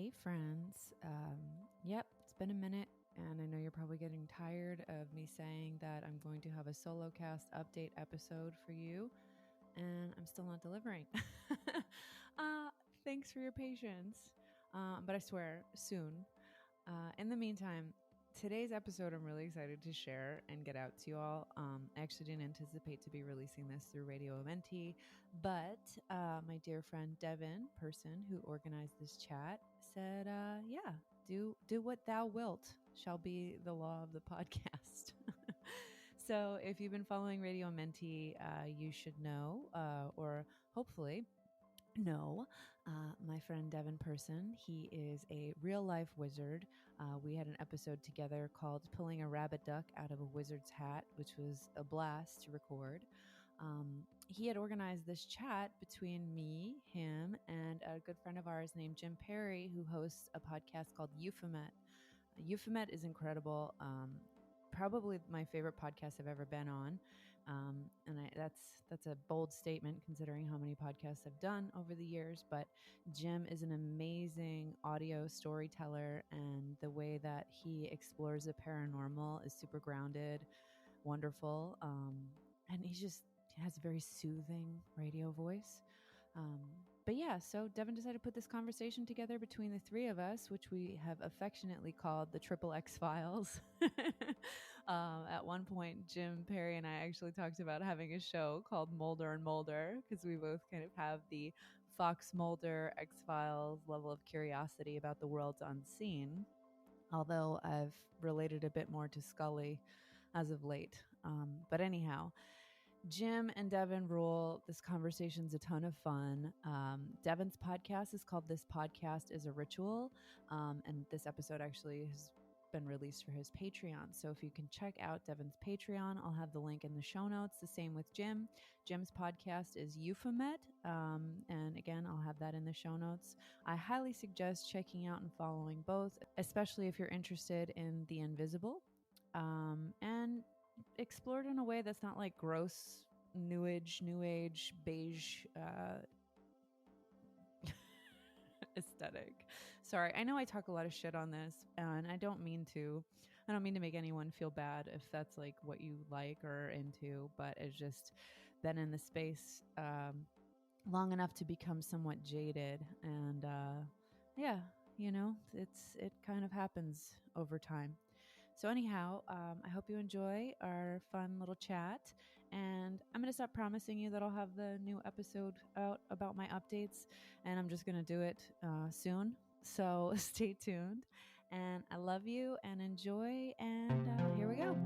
Hey friends, yep, it's been a minute and I know you're probably getting tired of me saying that I'm going to have a solo cast update episode for you and I'm still not delivering. Thanks for your patience, but I swear soon. In the meantime, today's episode I'm really excited to share and get out to you all. I actually didn't anticipate to be releasing this through Radio Amenti, but my dear friend Devin, person who organized this chat, said, yeah, do what thou wilt shall be the law of the podcast. So if you've been following Radio Amenti, you should know, or hopefully know, my friend Devin person. He is a real life wizard. We had an episode together called Pulling a Rabbit Duck Out of a Wizard's Hat, which was a blast to record. He had organized this chat between me, him, and a good friend of ours named Jim Perry, who hosts a podcast called Euphemet. Euphemet is incredible. Probably my favorite podcast I've ever been on. That's a bold statement considering how many podcasts I've done over the years, but Jim is an amazing audio storyteller, and the way that he explores the paranormal is super grounded, wonderful, and he just has a very soothing radio voice. But yeah, so Devin decided to put this conversation together between the three of us, which we have affectionately called the XXX Files. At one point, Jim Perry and I actually talked about having a show called Mulder and Mulder, because we both kind of have the Fox Mulder X-Files level of curiosity about the world's unseen, although I've related a bit more to Scully as of late. But anyhow, Jim and Devin rule. This conversation's a ton of fun. Devin's podcast is called This Podcast is a Ritual. And this episode actually has been released for his Patreon. So if you can check out Devin's Patreon, I'll have the link in the show notes. The same with Jim. Jim's podcast is Euphemet. And again, I'll have that in the show notes. I highly suggest checking out and following both, especially if you're interested in the invisible. And explored in a way that's not like gross new age beige aesthetic. Sorry, I know I talk a lot of shit on this, and I don't mean to make anyone feel bad if that's like what you like or into, but it's just been in the space long enough to become somewhat jaded, and yeah, it kind of happens over time. So anyhow, I hope you enjoy our fun little chat, and I'm going to stop promising you that I'll have the new episode out about my updates, and I'm just going to do it soon. So stay tuned, and I love you and enjoy, and here we go.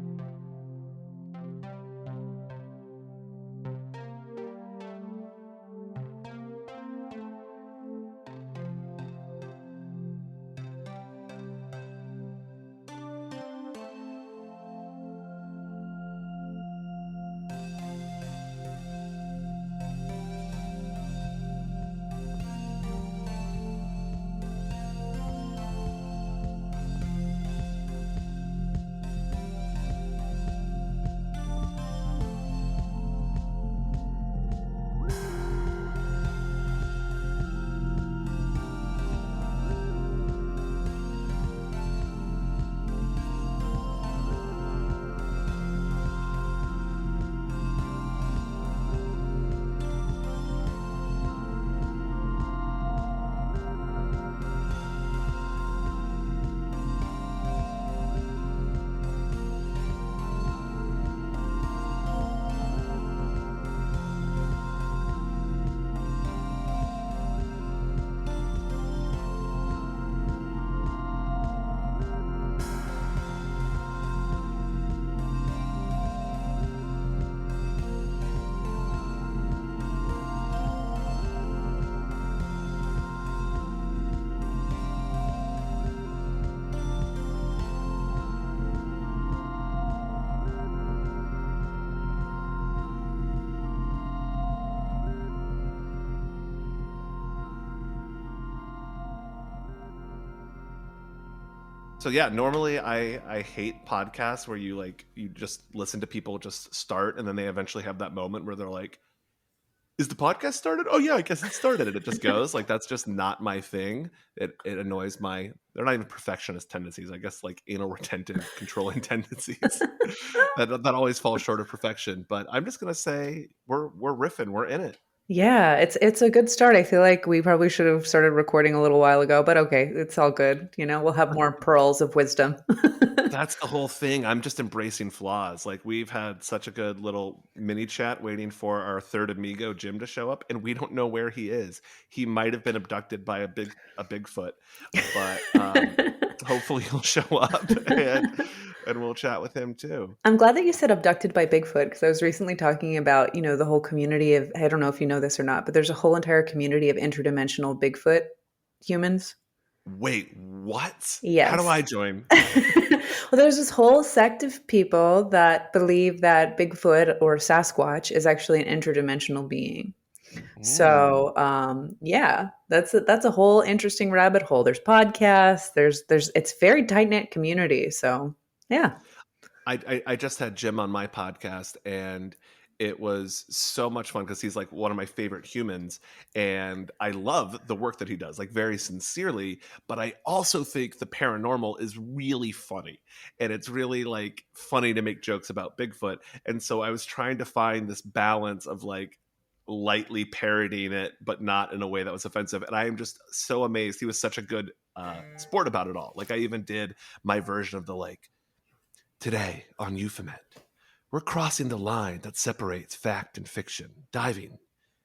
So yeah, normally I hate podcasts where you just listen to people just start and then they eventually have that moment where they're like, is the podcast started? Oh yeah, I guess it started. And it just goes like, that's just not my thing. It annoys they're not even perfectionist tendencies. I guess like anal retentive controlling tendencies that always fall short of perfection. But I'm just going to say we're riffing. We're in it. Yeah, it's a good start. I feel like we probably should have started recording a little while ago, but okay, it's all good. We'll have more pearls of wisdom. That's the whole thing. I'm just embracing flaws. Like we've had such a good little mini chat waiting for our third amigo Jim to show up, and we don't know where he is. He might have been abducted by a Bigfoot, but hopefully he'll show up and we'll chat with him too. I'm glad that you said abducted by Bigfoot, because I was recently talking about, the whole community of, I don't know if you know this or not, but there's a whole entire community of interdimensional Bigfoot humans. Wait, what? Yes. How do I join? Well, there's this whole sect of people that believe that Bigfoot or Sasquatch is actually an interdimensional being. So, yeah, that's a whole interesting rabbit hole. There's podcasts, it's very tight knit community. So, yeah. I just had Jim on my podcast, and it was so much fun because he's like one of my favorite humans, and I love the work that he does, like very sincerely. But I also think the paranormal is really funny, and it's really like funny to make jokes about Bigfoot. And so I was trying to find this balance of like lightly parodying it, but not in a way that was offensive. And I am just so amazed. He was such a good sport about it all. Like I even did my version of the like, today on Euphemet, we're crossing the line that separates fact and fiction, diving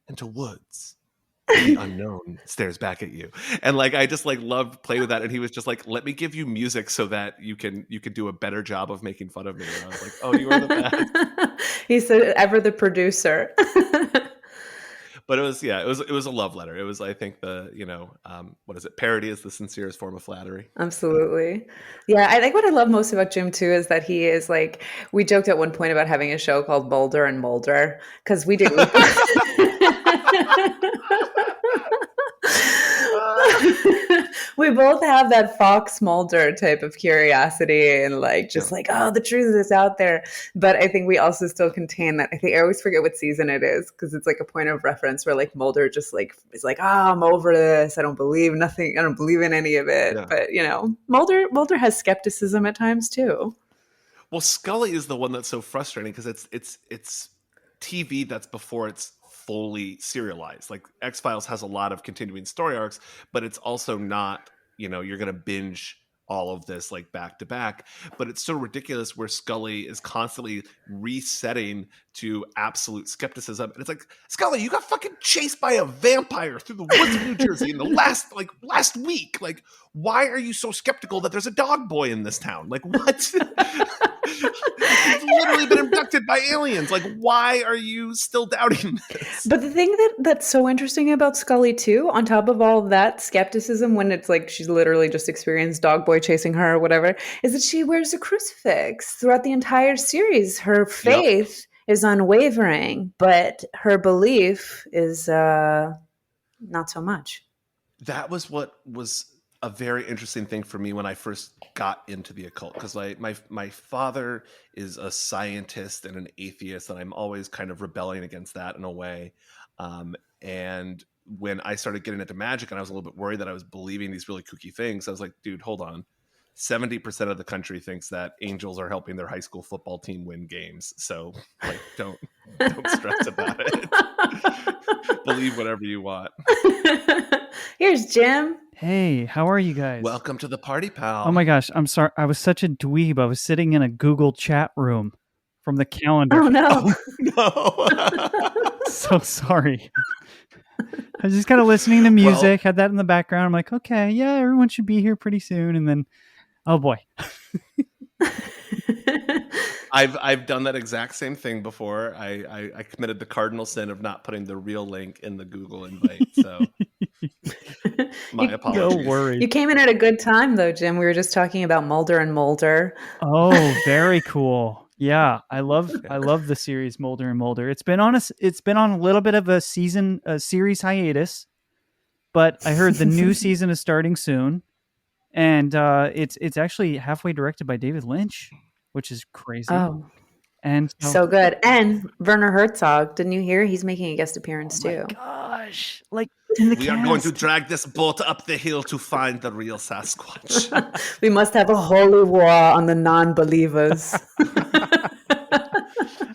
into woods. The unknown stares back at you. And like I just like loved play with that. And he was just like, let me give you music so that you can do a better job of making fun of me. And I was like, oh, you are the best. He's ever the producer. But it was a love letter. It was, I think, what is it? Parody is the sincerest form of flattery. Absolutely. Yeah, I think what I love most about Jim too is that he is like, we joked at one point about having a show called Mulder and Mulder, because we did. We both have that Fox Mulder type of curiosity and like just like, oh, the truth is out there. But I think we also still contain that. I think I always forget what season it is, because it's like a point of reference where like Mulder just like is like, I'm over this. I don't believe nothing. I don't believe in any of it. Yeah. But Mulder has skepticism at times too. Well, Scully is the one that's so frustrating because it's TV that's before it's fully serialized. Like X-Files has a lot of continuing story arcs, but it's also not, you're going to binge all of this like back to back. But it's so ridiculous where Scully is constantly resetting to absolute skepticism. And it's like, Scully, you got fucking chased by a vampire through the woods of New Jersey in the last week. Like, why are you so skeptical that there's a dog boy in this town? Like, what? You've literally been abducted by aliens. Like, why are you still doubting this? But the thing that's so interesting about Scully too, on top of all of that skepticism, when it's like she's literally just experienced dog boy chasing her or whatever, is that she wears a crucifix throughout the entire series. Her faith is unwavering, but her belief is not so much. That was what was a very interesting thing for me when I first got into the occult, because my father is a scientist and an atheist, and I'm always kind of rebelling against that in a way. And when I started getting into magic and I was a little bit worried that I was believing these really kooky things, I was like, dude, hold on. 70% of the country thinks that angels are helping their high school football team win games. So like, don't stress about it. Believe whatever you want. Here's Jim. Hey, how are you guys? Welcome to the party, pal. Oh my gosh, I'm sorry. I was such a dweeb. I was sitting in a Google chat room from the calendar. Oh no. No. So sorry. I was just kind of listening to music, had that in the background. I'm like, okay, yeah, everyone should be here pretty soon. And then, oh boy. I've done that exact same thing before. I committed the cardinal sin of not putting the real link in the Google invite. So my apologies. No worries. You came in at a good time though, Jim. We were just talking about Mulder and Mulder. Oh, very cool. Yeah, I love the series Mulder and Mulder. It's been on a little bit of a series hiatus, but I heard the new season is starting soon, and it's actually halfway directed by David Lynch, which is crazy. Oh, And So good. And Werner Herzog, didn't you hear? He's making a guest appearance too. gosh, like in the We cast. are going to drag this boat up the hill to find the real Sasquatch. We must have a holy war on the non-believers.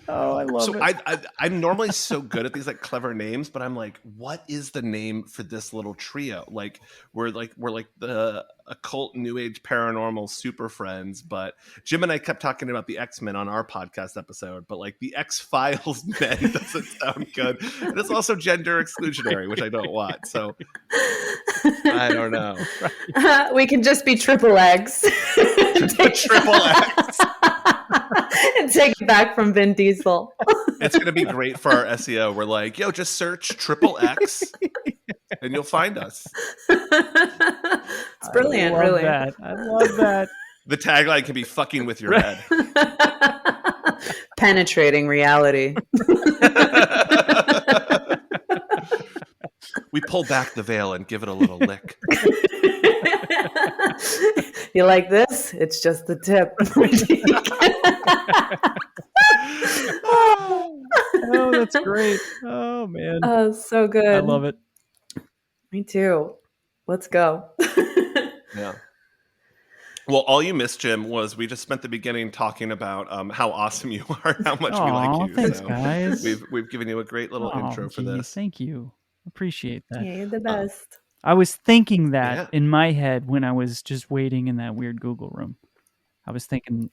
Oh, I love it. I'm normally so good at these like clever names, but I'm like, what is the name for this little trio? Like we're like the occult new age paranormal super friends, but Jim and I kept talking about the X-Men on our podcast episode, but like the X-Files men doesn't sound good. And it's also gender exclusionary, which I don't want. So I don't know. We can just be triple X. Triple X. And take it back from Vin Diesel. It's going to be great for our SEO. We're like, yo, just search triple X and you'll find us. It's brilliant, really. I love that. The tagline can be fucking with your head. Penetrating reality. We pull back the veil and give it a little lick. You like this? It's just the tip. Oh, that's great. Oh, man. Oh, so good. I love it. Me too. Let's go. Yeah. Well, all you missed, Jim, was we just spent the beginning talking about how awesome you are and how much we like you. Thanks, so guys. We've given you a great little intro for this. Thank you. Appreciate that. Yeah, you're the best. I was thinking that in my head when I was just waiting in that weird Google room. I was thinking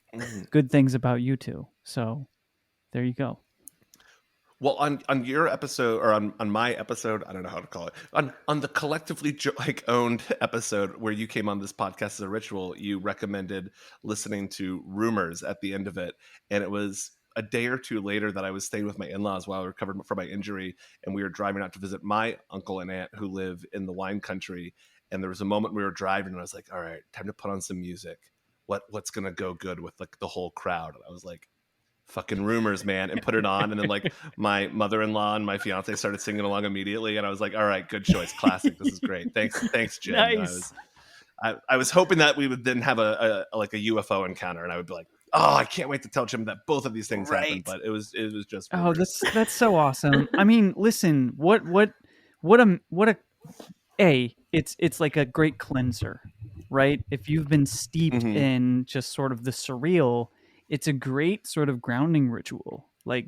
good things about you two. So there you go. Well, on your episode, or on my episode, I don't know how to call it, on the collectively owned episode where you came on this podcast as a ritual, you recommended listening to Rumors at the end of it. And it was a day or two later that I was staying with my in-laws while I recovered from my injury. And we were driving out to visit my uncle and aunt who live in the wine country. And there was a moment we were driving and I was like, all right, time to put on some music. What's going to go good with like the whole crowd? And I was like, fucking Rumors, man, and put it on. And then like my mother-in-law and my fiance started singing along immediately. And I was like, all right, good choice. Classic. This is great. Thanks, Jim. Nice. I was hoping that we would then have a UFO encounter and I would be like, oh, I can't wait to tell Jim that both of these things happened. But it was just Rumors. Oh, that's so awesome. I mean, listen, it's like a great cleanser, right? If you've been steeped in just sort of the surreal, it's a great sort of grounding ritual. Like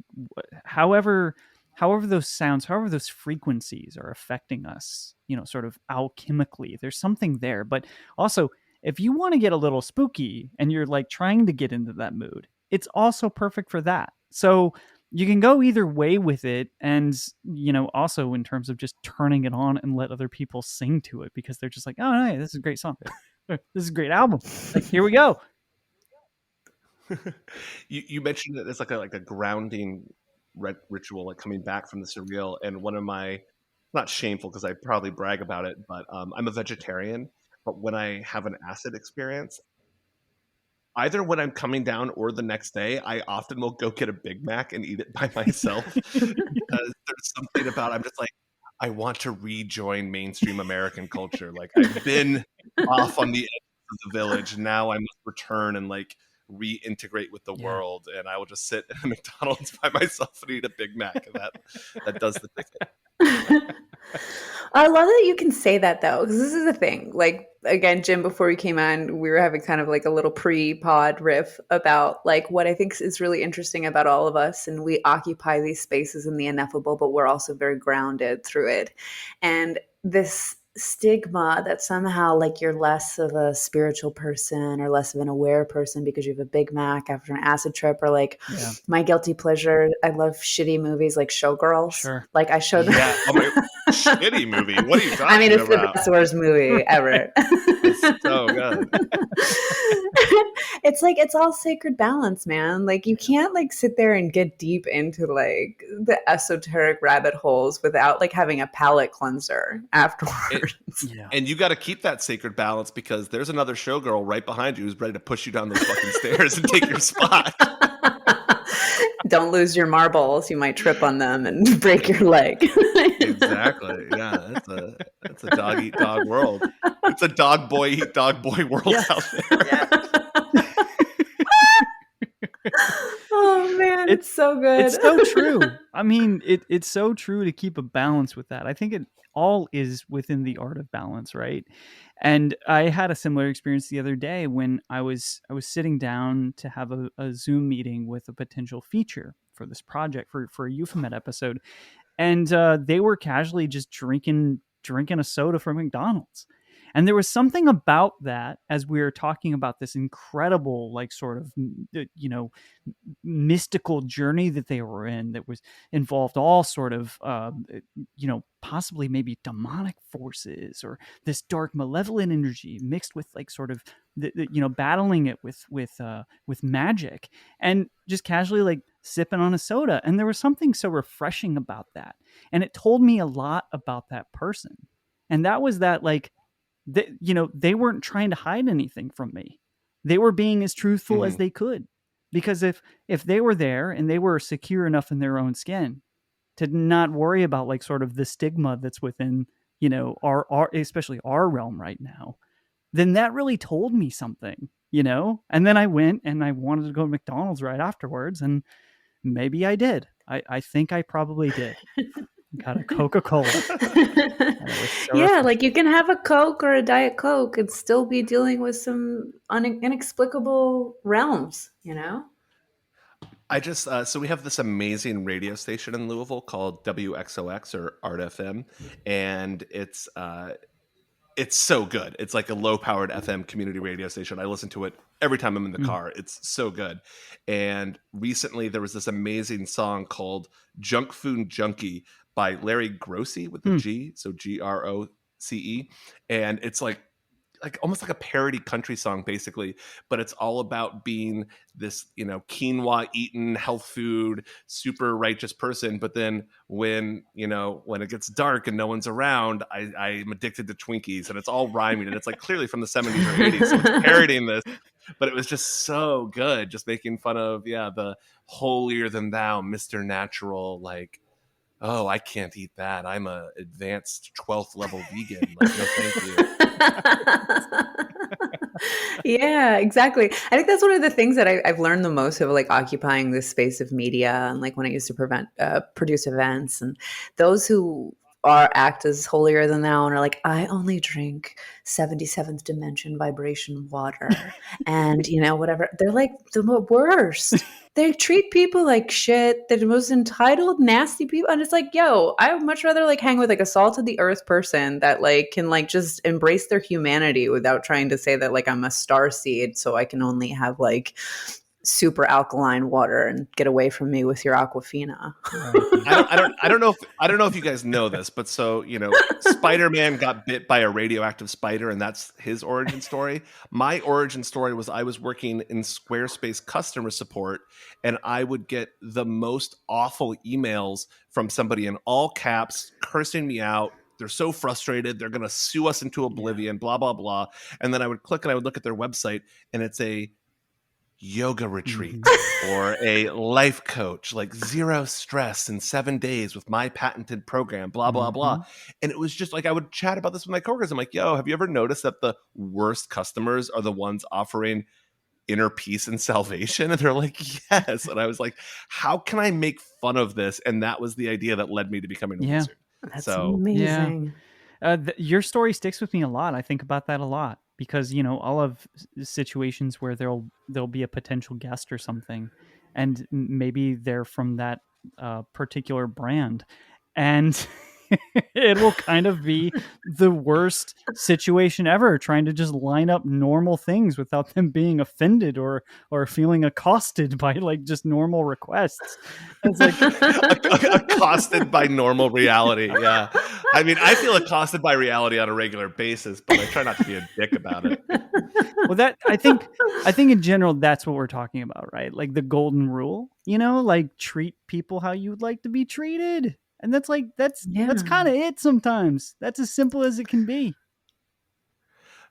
however those sounds, however those frequencies are affecting us, sort of alchemically, there's something there. But also, if you want to get a little spooky and you're like trying to get into that mood, it's also perfect for that. So you can go either way with it. And, also in terms of just turning it on and let other people sing to it because they're just like, oh, no, this is a great song. This is a great album. Like, here we go. You mentioned that it's like a grounding ritual, like coming back from the surreal. And one of my, not shameful because I probably brag about it, but I'm a vegetarian. But when I have an acid experience, either when I'm coming down or the next day, I often will go get a Big Mac and eat it by myself because there's something about, I'm just like, I want to rejoin mainstream American culture. Like I've been off on the edge of the village. Now I must return and like reintegrate with the world. And I will just sit at McDonald's by myself and eat a Big Mac. And that does the ticket. I love that you can say that though, because this is the thing. Like, again, Jim, before we came on, we were having kind of like a little pre-pod riff about like what I think is really interesting about all of us. And we occupy these spaces in the ineffable, but we're also very grounded through it. And this stigma that somehow like you're less of a spiritual person or less of an aware person because you have a Big Mac after an acid trip, or like my guilty pleasure, I love shitty movies like Showgirls. Sure. Like I showed them. Yeah, shitty movie. What are you talking about? I mean, it's the best worst movie ever. It's so good. It's like, it's all sacred balance, man. Like you can't like sit there and get deep into like the esoteric rabbit holes without like having a palate cleanser afterwards. And you got to keep that sacred balance because there's another showgirl right behind you who's ready to push you down those fucking stairs and take your spot. Don't lose your marbles. You might trip on them and break your leg. Exactly. Yeah, that's a dog eat dog world. It's a dog boy eat dog boy world out there. Oh man. man, it's so good. It's so true. I mean, it's so true to keep a balance with that. I think it all is within the art of balance, right? And I had a similar experience the other day when I was sitting down to have a Zoom meeting with a potential feature for this project for a Euphomet episode, and they were casually just drinking a soda from McDonald's. And there was something about that, as we were talking about this incredible, like, sort of, mystical journey that they were in, that was involved all sort of, possibly maybe demonic forces or this dark malevolent energy mixed with, like, sort of, battling it with magic, and just casually, like, sipping on a soda. And there was something so refreshing about that. And it told me a lot about that person. And that was that, like, they weren't trying to hide anything from me. They were being as truthful as they could, because if they were there and they were secure enough in their own skin to not worry about, like, sort of the stigma that's within, our especially our realm right now, then that really told me something, And then I went and I wanted to go to McDonald's right afterwards, and maybe I did. I think I probably did. Got a Coca-Cola. Yeah, like, you can have a Coke or a Diet Coke and still be dealing with some inexplicable realms, I just so we have this amazing radio station in Louisville called WXOX or Art FM, and it's so good. It's like a low-powered FM community radio station. I listen to it every time I'm in the car. It's so good. And recently there was this amazing song called Junk Food Junkie by Larry Grossi with the G, so Groce. And it's like almost like a parody country song, basically, but it's all about being this, quinoa eaten health food, super righteous person. But then when it gets dark and no one's around, I'm addicted to Twinkies, and it's all rhyming, and it's like clearly from the 70s or 80s. So it's parodying this, but it was just so good. Just making fun of, the holier than thou, Mr. Natural, like, oh, I can't eat that. I'm a advanced 12th level vegan. Like, no, thank you. Yeah, exactly. I think that's one of the things that I've learned the most of, like, occupying this space of media, and, like, when I used to produce events, and those who act as holier than thou and are like, I only drink 77th dimension vibration water and whatever. They're like the worst. They treat people like shit. They're the most entitled, nasty people. And it's like, yo, I would much rather, like, hang with, like, a salt of the earth person that, like, can, like, just embrace their humanity without trying to say that, like, I'm a starseed, so I can only have, like, super alkaline water and get away from me with your Aquafina. I don't know if you guys know this, but so, Spider-Man got bit by a radioactive spider, and that's his origin story. My origin story was I was working in Squarespace customer support, and I would get the most awful emails from somebody in all caps cursing me out. They're so frustrated. They're going to sue us into oblivion, blah, blah, blah. And then I would click and I would look at their website, and it's a yoga retreat or a life coach, like 0 stress in 7 days with my patented program, blah, blah, blah. And it was just like, I would chat about this with my coworkers. I'm like, yo, have you ever noticed that the worst customers are the ones offering inner peace and salvation? And they're like, yes. And I was like, how can I make fun of this? And that was the idea that led me to becoming a wizard. That's amazing. Your story sticks with me a lot. I think about that a lot. Because, I'll have situations where there'll be a potential guest or something, and maybe they're from that particular brand, and it will kind of be the worst situation ever, trying to just line up normal things without them being offended or feeling accosted by, like, just normal requests. It's like accosted by normal reality. Yeah. I mean, I feel accosted by reality on a regular basis, but I try not to be a dick about it. Well, that I think in general, that's what we're talking about, right? Like the golden rule, like treat people how you would like to be treated. And that's kind of it sometimes. That's as simple as it can be.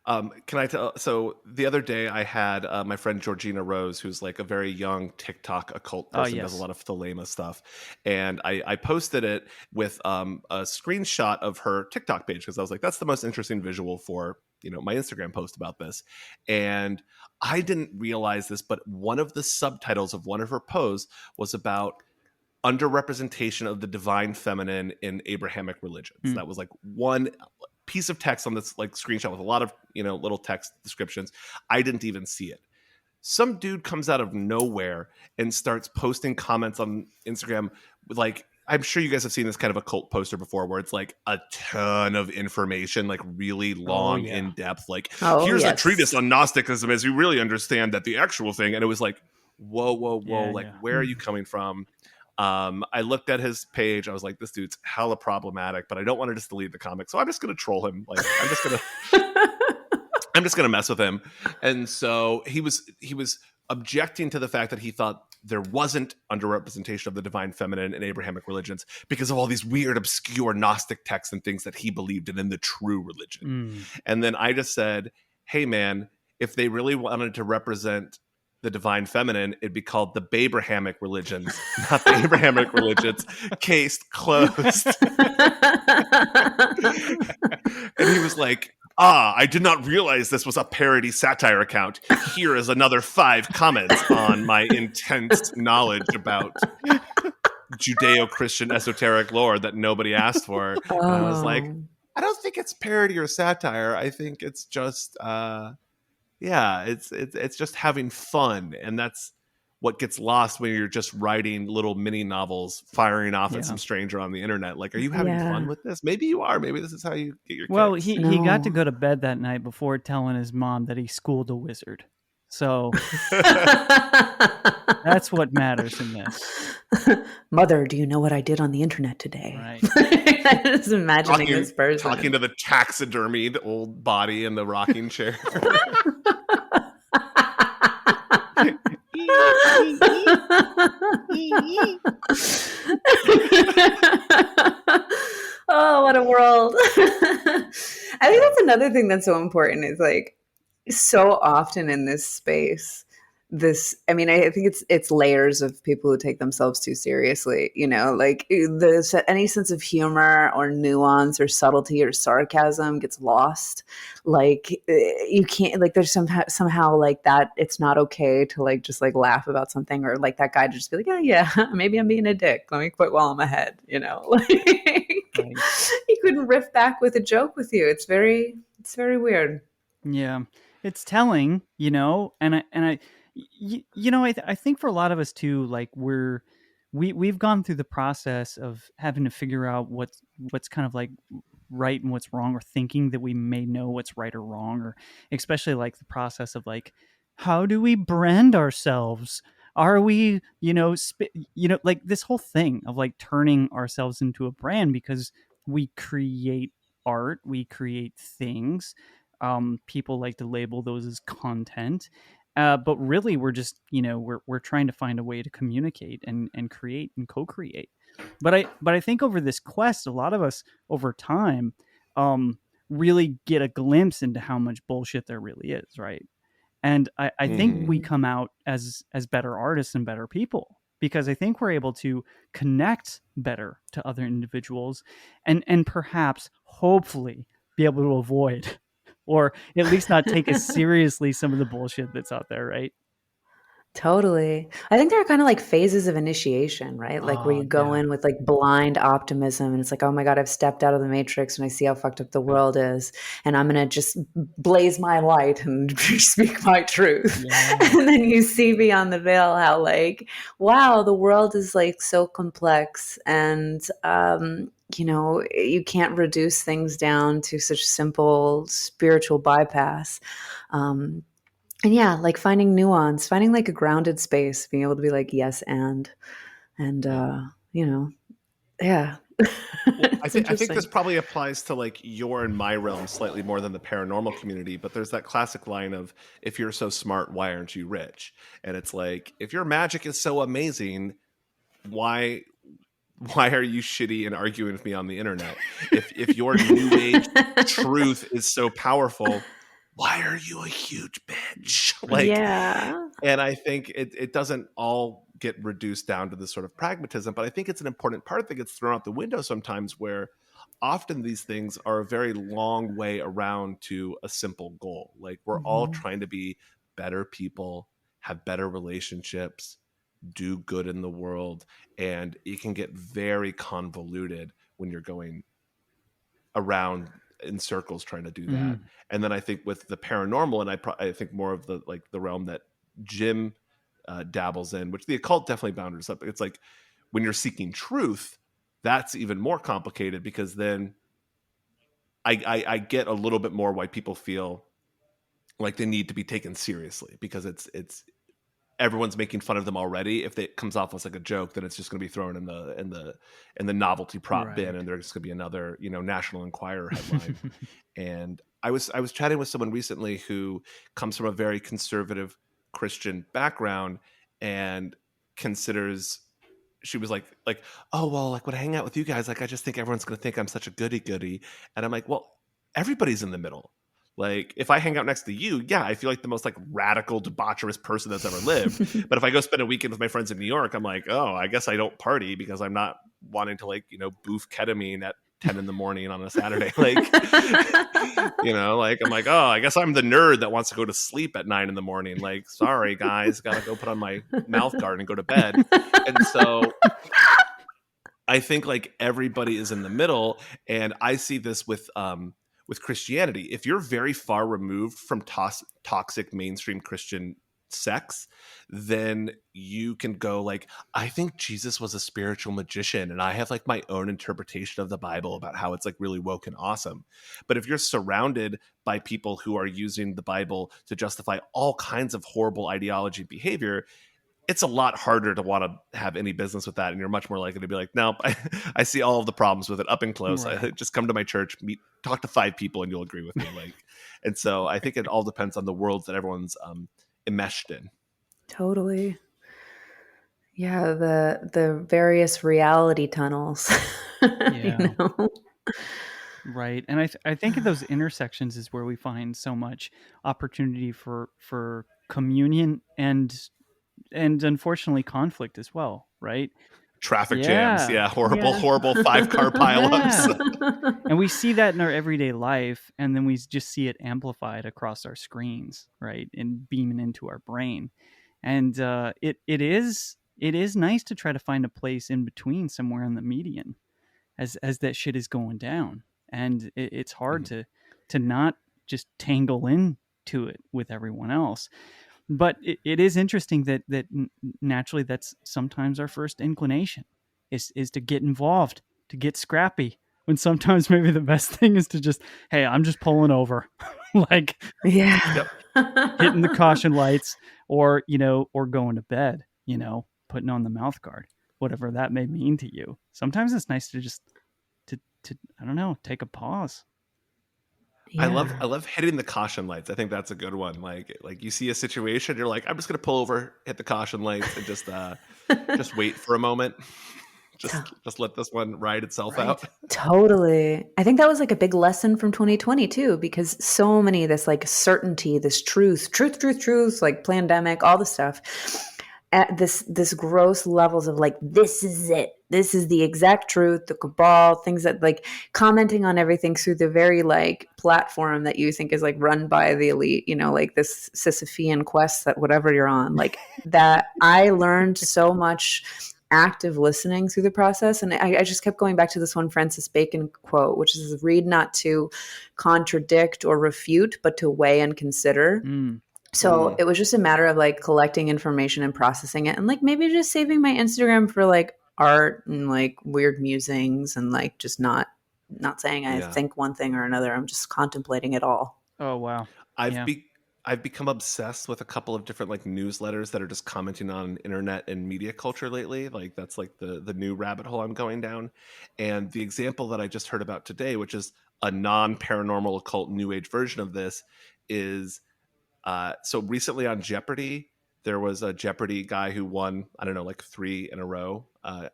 Can I tell? So the other day I had my friend Georgina Rose, who's like a very young TikTok occult person, does a lot of Thelema stuff. And I posted it with a screenshot of her TikTok page because I was like, that's the most interesting visual for my Instagram post about this. And I didn't realize this, but one of the subtitles of one of her posts was about underrepresentation of the divine feminine in Abrahamic religions. That was like one piece of text on this like screenshot with a lot of, little text descriptions. I didn't even see it. Some dude comes out of nowhere and starts posting comments on Instagram with like, I'm sure you guys have seen this kind of occult poster before where it's like a ton of information, like really long, in depth, like here's a treatise on Gnosticism as you really understand that the actual thing. And it was like, whoa, where are you coming from? I looked at his page. I was like, this dude's hella problematic, but I don't want to just delete the comic. So I'm just going to troll him. Like, I'm just going to mess with him. And so he was objecting to the fact that he thought there wasn't underrepresentation of the divine feminine in Abrahamic religions because of all these weird, obscure Gnostic texts and things that he believed in the true religion. And then I just said, hey man, if they really wanted to represent the divine feminine, it'd be called the Babrahamic religions, not the Abrahamic religions. Case closed. And he was like, I did not realize this was a parody satire account. Here is another 5 comments on my intense knowledge about Judeo-Christian esoteric lore that nobody asked for. And I was like, I don't think it's parody or satire. I think it's just, it's just having fun. And that's what gets lost when you're just writing little mini novels, firing off at some stranger on the internet. Like, are you having fun with this? Maybe you are. Maybe this is how you get your kicks. He got to go to bed that night before telling his mom that he schooled a wizard. So that's what matters in this. Mother, do you know what I did on the internet today? Right. I'm just imagining this person. Talking to the taxidermied old body in the rocking chair. Oh, what a world. I think that's another thing that's so important is like so often in this space, I think it's layers of people who take themselves too seriously, like any sense of humor or nuance or subtlety or sarcasm gets lost. Like you can't, like there's somehow like that. It's not okay to like, just like laugh about something or like that guy to just be like, yeah, maybe I'm being a dick. Let me quit while I'm ahead, like he couldn't riff back with a joke with you. It's very weird. Yeah. It's telling, I think for a lot of us too, like we've gone through the process of having to figure out what's kind of like right and what's wrong, or thinking that we may know what's right or wrong, or especially like the process of like, how do we brand ourselves? Are we, like this whole thing of like turning ourselves into a brand because we create art, we create things. People like to label those as content. But really, we're just, we're trying to find a way to communicate and create and co-create. But I think over this quest, a lot of us over time really get a glimpse into how much bullshit there really is, right? And I think we come out as better artists and better people, because I think we're able to connect better to other individuals and perhaps, hopefully, be able to avoid or at least not take as seriously some of the bullshit that's out there, right? Totally. I think there are kind of like phases of initiation, right? Like where you go in with like blind optimism and it's like, oh my God, I've stepped out of the matrix and I see how fucked up the world is. And I'm going to just blaze my light and speak my truth. Yeah. And then you see beyond the veil how like, wow, the world is like so complex and, you can't reduce things down to such simple spiritual bypass. And yeah, like finding nuance, finding like a grounded space, being able to be like, yes, and yeah. Well, I think this probably applies to like your and my realm slightly more than the paranormal community, but there's that classic line of, if you're so smart, why aren't you rich? And it's like, if your magic is so amazing, why are you shitty and arguing with me on the internet? If your new age truth is so powerful, why are you a huge bitch? And I think it doesn't all get reduced down to this sort of pragmatism, but I think it's an important part that gets thrown out the window sometimes, where often these things are a very long way around to a simple goal. Like we're all trying to be better people, have better relationships, do good in the world, and it can get very convoluted when you're going around in circles trying to do that. And then I think with the paranormal, and I think more of the realm that Jim dabbles in, which the occult definitely boundaries up. It's like when you're seeking truth, that's even more complicated, because then I get a little bit more why people feel like they need to be taken seriously, because it's everyone's making fun of them already. If it comes off as like a joke, then it's just going to be thrown in the novelty prop bin, and there's going to be another National Enquirer headline. And I was chatting with someone recently who comes from a very conservative Christian background and considers. She was like, oh, well, like when I hang out with you guys, like I just think everyone's going to think I'm such a goody. And I'm like, well, everybody's in the middle. Like if I hang out next to you, yeah, I feel like the most like radical, debaucherous person that's ever lived. But if I go spend a weekend with my friends in New York, I'm like, oh, I guess I don't party because I'm not wanting to like, boof ketamine at 10 in the morning on a Saturday. Like, like I'm like, oh, I guess I'm the nerd that wants to go to sleep at 9 in the morning. Like, sorry guys, got to go put on my mouth guard and go to bed. And so I think like everybody is in the middle. And I see this with Christianity. If you're very far removed from toxic mainstream Christian sects, then you can go like, I think Jesus was a spiritual magician and I have like my own interpretation of the Bible about how it's like really woke and awesome. But if you're surrounded by people who are using the Bible to justify all kinds of horrible ideology and behavior, it's a lot harder to want to have any business with that. And you're much more likely to be like, nope, I see all of the problems with it up and close. Right. Just come to my church, talk to 5 people and you'll agree with me. And so I think it all depends on the worlds that everyone's enmeshed in. Totally. Yeah. The various reality tunnels. Yeah. Right. And I think at those intersections is where we find so much opportunity for communion and unfortunately conflict as well, right? Traffic jams, horrible 5-car pileups. Yeah. And we see that in our everyday life, and then we just see it amplified across our screens, right, and beaming into our brain. And it is nice to try to find a place in between, somewhere in the median, as that shit is going down, and it's hard to not just tangle into it with everyone else. But it is interesting that naturally that's sometimes our first inclination is to get involved, to get scrappy, when sometimes maybe the best thing is to just, hey, I'm just pulling over, like hitting the caution lights, or going to bed, putting on the mouth guard, whatever that may mean to you. Sometimes it's nice to just to I don't know, take a pause. Yeah. I love hitting the caution lights. I think that's a good one. Like you see a situation, you're like, I'm just gonna pull over, hit the caution lights, and just wait for a moment. Just let this one ride itself out. Totally. I think that was like a big lesson from 2020 too, because so many of this like certainty, this truth, like pandemic, all the stuff, at this gross levels of like, this is it. This is the exact truth, the cabal, things that like commenting on everything through the very like platform that you think is like run by the elite, like this Sisyphean quest that whatever you're on, like that. I learned so much active listening through the process. And I just kept going back to this one Francis Bacon quote, which is read not to contradict or refute, but to weigh and consider. So it was just a matter of like collecting information and processing it, and like maybe just saving my Instagram for like art and like weird musings, and like just not saying I think one thing or another. I'm just contemplating it all. Oh, wow. I've become obsessed with a couple of different like newsletters that are just commenting on internet and media culture lately. Like that's like the new rabbit hole I'm going down. And the example that I just heard about today, which is a non-paranormal occult new age version of this, is so recently on Jeopardy, there was a Jeopardy guy who won, I don't know, like 3 in a row.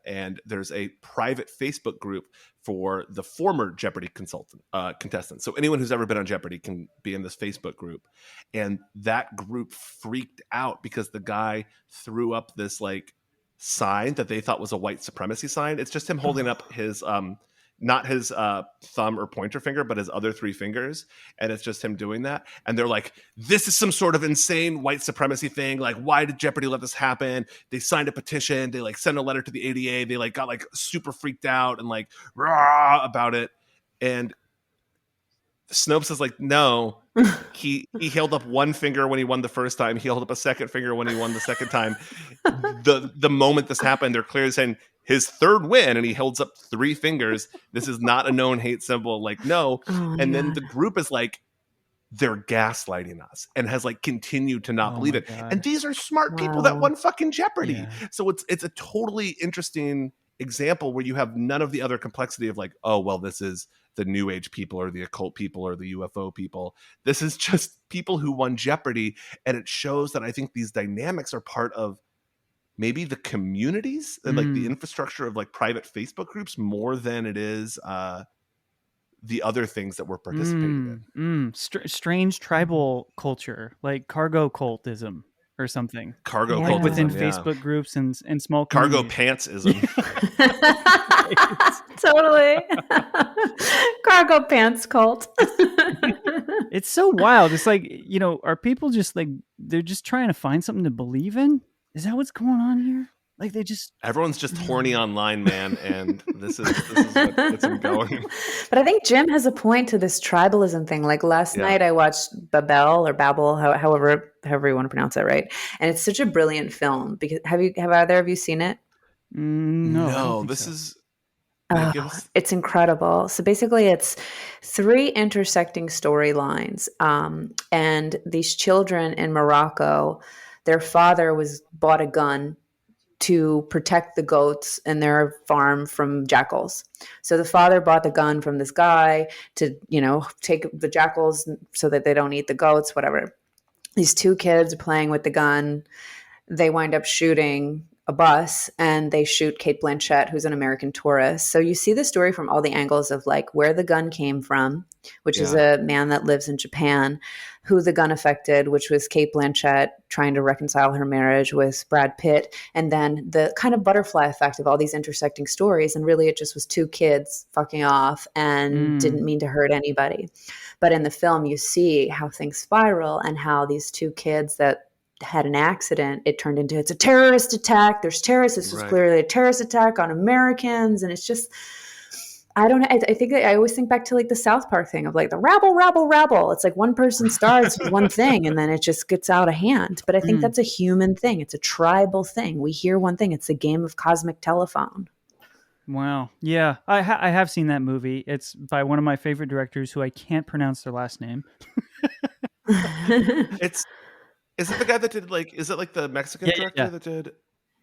And there's a private Facebook group for the former Jeopardy contestants. So anyone who's ever been on Jeopardy can be in this Facebook group. And that group freaked out because the guy threw up this like sign that they thought was a white supremacy sign. It's just him holding up his not his thumb or pointer finger, but his other 3 fingers. And it's just him doing that. And they're like, this is some sort of insane white supremacy thing. Like, why did Jeopardy let this happen? They signed a petition. They like sent a letter to the ADA. They like got like super freaked out and like rah about it. And Snopes is like, no, he held up 1 finger when he won the first time. He held up a 2nd finger when he won the 2nd time. The moment this happened, they're clearly saying his 3rd win, and he holds up 3 fingers. This is not a known hate symbol. Like, no. And then the group is like, they're gaslighting us, and has like continued to not believe it. God. And these are smart people that won fucking Jeopardy. Yeah. So it's a totally interesting example where you have none of the other complexity of like, oh, well, this is the New Age people or the occult people or the UFO people. This is just people who won Jeopardy. And it shows that I think these dynamics are part of maybe the communities and like the infrastructure of like private Facebook groups more than it is the other things that we're participating in. Strange tribal culture, like cargo cultism or something. Cargo Yeah. cultism, Within yeah. Facebook groups and small Cargo communities. pantsism. Totally. Cargo pants cult. It's so wild. It's like, you know, are people just like, they're just trying to find something to believe in? Is that what's going on here? Like they just Everyone's just horny online, man, and this is what gets them going. But I think Jim has a point to this tribalism thing. Like last night I watched Babel or Babel, however you want to pronounce it, right? And it's such a brilliant film. Because have either of you seen it? no, I don't think this so. is It's incredible. So basically it's 3 intersecting storylines. And these children in Morocco, their father bought a gun to protect the goats in their farm from jackals. So the father bought the gun from this guy to, you know, take the jackals so that they don't eat the goats, whatever. These 2 kids are playing with the gun. They wind up shooting a bus and they shoot Cate Blanchett, who's an American tourist. So you see the story from all the angles of like where the gun came from, which is a man that lives in Japan, who the gun affected, which was Cate Blanchett trying to reconcile her marriage with Brad Pitt, and then the kind of butterfly effect of all these intersecting stories. And really it just was 2 kids fucking off and didn't mean to hurt anybody. But in the film, you see how things spiral and how these 2 kids that had an accident, it turned into, it's a terrorist attack. There's terrorists. This was clearly a terrorist attack on Americans. And it's just, I don't know. I think I always think back to like the South Park thing of like the rabble. It's like one person starts with one thing and then it just gets out of hand. But I think that's a human thing. It's a tribal thing. We hear one thing. It's the game of cosmic telephone. Wow. Yeah, I have seen that movie. It's by one of my favorite directors who I can't pronounce their last name. Is it the guy that did like? Is it like the Mexican director that did?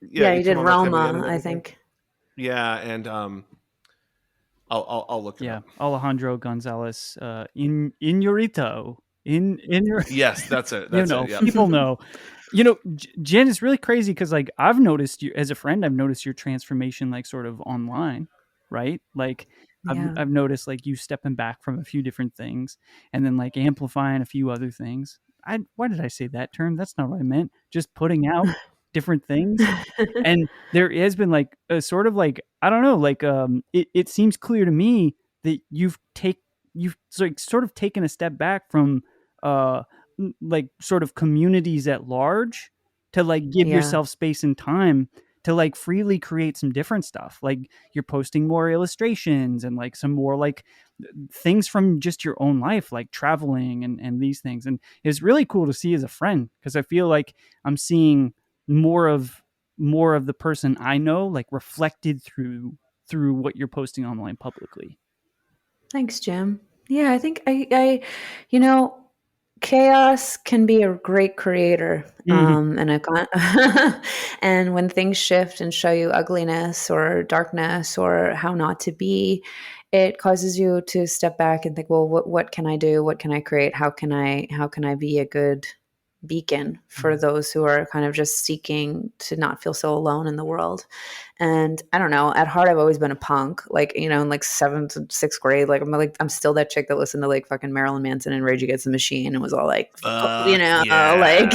Yeah, he did Toma Roma, También and I everything? think. Yeah, and I'll look it up. Alejandro Gonzalez, Inarritu. In Yes, that's it. You That's know, it. Yeah. people know. You know, Jen, it's really crazy because like I've noticed you as a friend. I've noticed your transformation, like sort of online, right? Like I've noticed like you stepping back from a few different things and then like amplifying a few other things. Why did I say that term? That's not what I meant. Just putting out different things. And there has been like a sort of like, I don't know, like it seems clear to me that you've like sort of taken a step back from like sort of communities at large to like give yourself space and time to like freely create some different stuff. Like you're posting more illustrations and like some more like things from just your own life, like traveling and these things. And it's really cool to see as a friend, because I feel like I'm seeing more of the person I know, like reflected through what you're posting online publicly. Thanks, Jim. Yeah, I think I you know, chaos can be a great creator. And I can't and when things shift and show you ugliness or darkness or how not to be, it causes you to step back and think, well, what can I do? What can I create? How can I be a good beacon for those who are kind of just seeking to not feel so alone in the world. And I don't know, at heart, I've always been a punk, like, you know, in like 7th and 6th grade, I'm still that chick that listened to like fucking Marilyn Manson and Rage Against the Machine and was all like, you know, like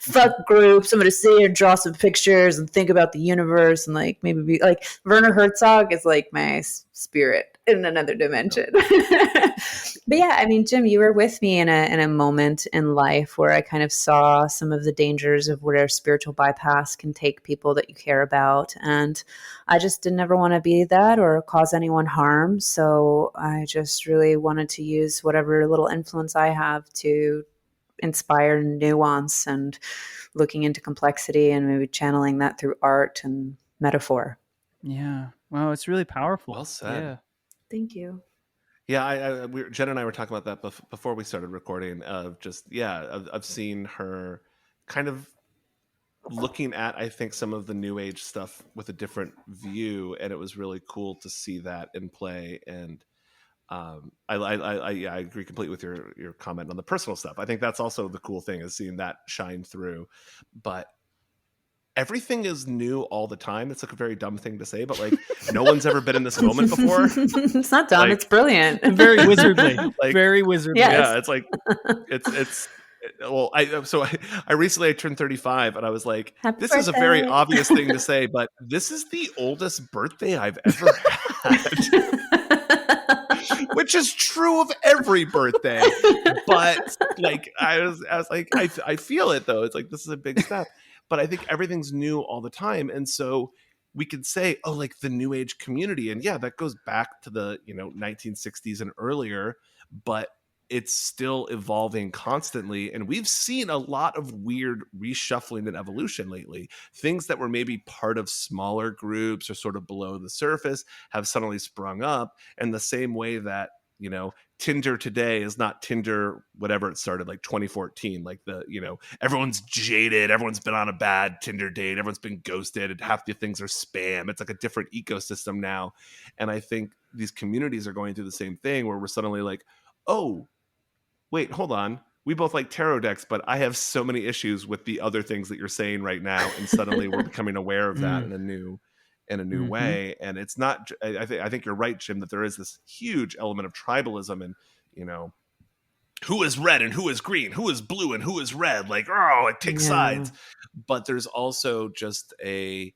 fuck groups. I'm going to sit here and draw some pictures and think about the universe and like maybe be like Werner Herzog is like my spirit in another dimension. But yeah, I mean, Jim, you were with me in a moment in life where I kind of saw some of the dangers of where spiritual bypass can take people that you care about. And I just didn't ever want to be that or cause anyone harm. So I just really wanted to use whatever little influence I have to inspire nuance and looking into complexity and maybe channeling that through art and metaphor. Yeah. Wow, it's really powerful. Well said. Yeah. Thank you. Yeah, Jen and I were talking about that before we started recording. Of just I've seen her kind of looking at, I think, some of the new age stuff with a different view, and it was really cool to see that in play. And I agree completely with your comment on the personal stuff. I think that's also the cool thing, is seeing that shine through. But everything is new all the time. It's like a very dumb thing to say, but like no one's ever been in this moment before. It's not dumb. Like, it's brilliant. Very wizardly. Like, very wizardly. Yes. Yeah, it's like it's well, I recently turned 35 and I was like, Happy this birthday. is a very obvious thing to say, but this is the oldest birthday I've ever had. Which is true of every birthday. But like I was like, I feel it though. It's like, this is a big step. But I think everything's new all the time. And so we could say, oh, like the new age community. And yeah, that goes back to the, 1960s and earlier, but it's still evolving constantly. And we've seen a lot of weird reshuffling and evolution lately. Things that were maybe part of smaller groups or sort of below the surface have suddenly sprung up. And the same way that, Tinder today is not Tinder, whatever it started, like 2014, like everyone's jaded. Everyone's been on a bad Tinder date. Everyone's been ghosted. And half the things are spam. It's like a different ecosystem now. And I think these communities are going through the same thing where we're suddenly like, oh, wait, hold on. We both like tarot decks, but I have so many issues with the other things that you're saying right now. And suddenly we're becoming aware of that in a new way. And it's not, I think you're right, Jim, that there is this huge element of tribalism and, who is red and who is green, who is blue and who is red, like, oh, it takes sides. But there's also just a,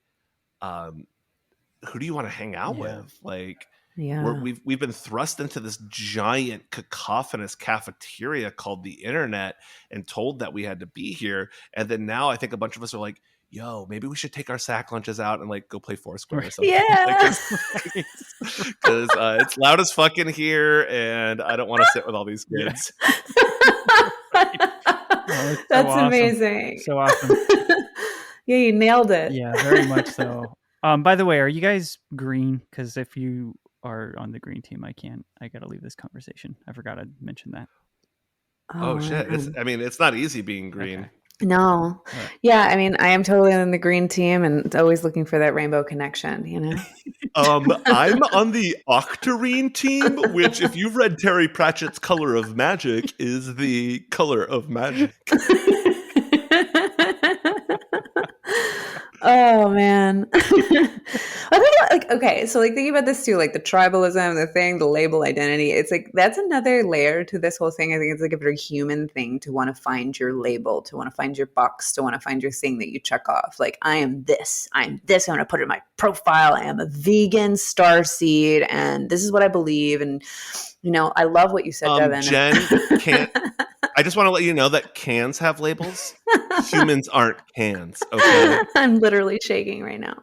who do you want to hang out with? Like, we've been thrust into this giant cacophonous cafeteria called the internet and told that we had to be here. And then now I think a bunch of us are like, yo, maybe we should take our sack lunches out and like go play Foursquare or something. Yeah. Because it's loud as fucking here and I don't want to sit with all these kids. That's awesome. Amazing. So awesome. Yeah, you nailed it. Yeah, very much so. By the way, are you guys green? Because if you are on the green team, I gotta leave this conversation. I forgot to mention that. Oh shit. It's not easy being green. Okay. No. Right. Yeah, I mean, I am totally on the green team and always looking for that rainbow connection, I'm on the octarine team, which if you've read Terry Pratchett's Color of Magic is the color of magic. Oh man. I think okay, so like thinking about this too, like the tribalism, the label identity, it's like that's another layer to this whole thing. I think it's like a very human thing to want to find your label, to want to find your box, to want to find your thing that you check off. Like I am this, I'm going to put it in my profile. I am a vegan starseed and this is what I believe. And I love what you said, Devin. Jen can't. I just want to let you know that cans have labels. Humans aren't cans. Okay. I'm literally shaking right now.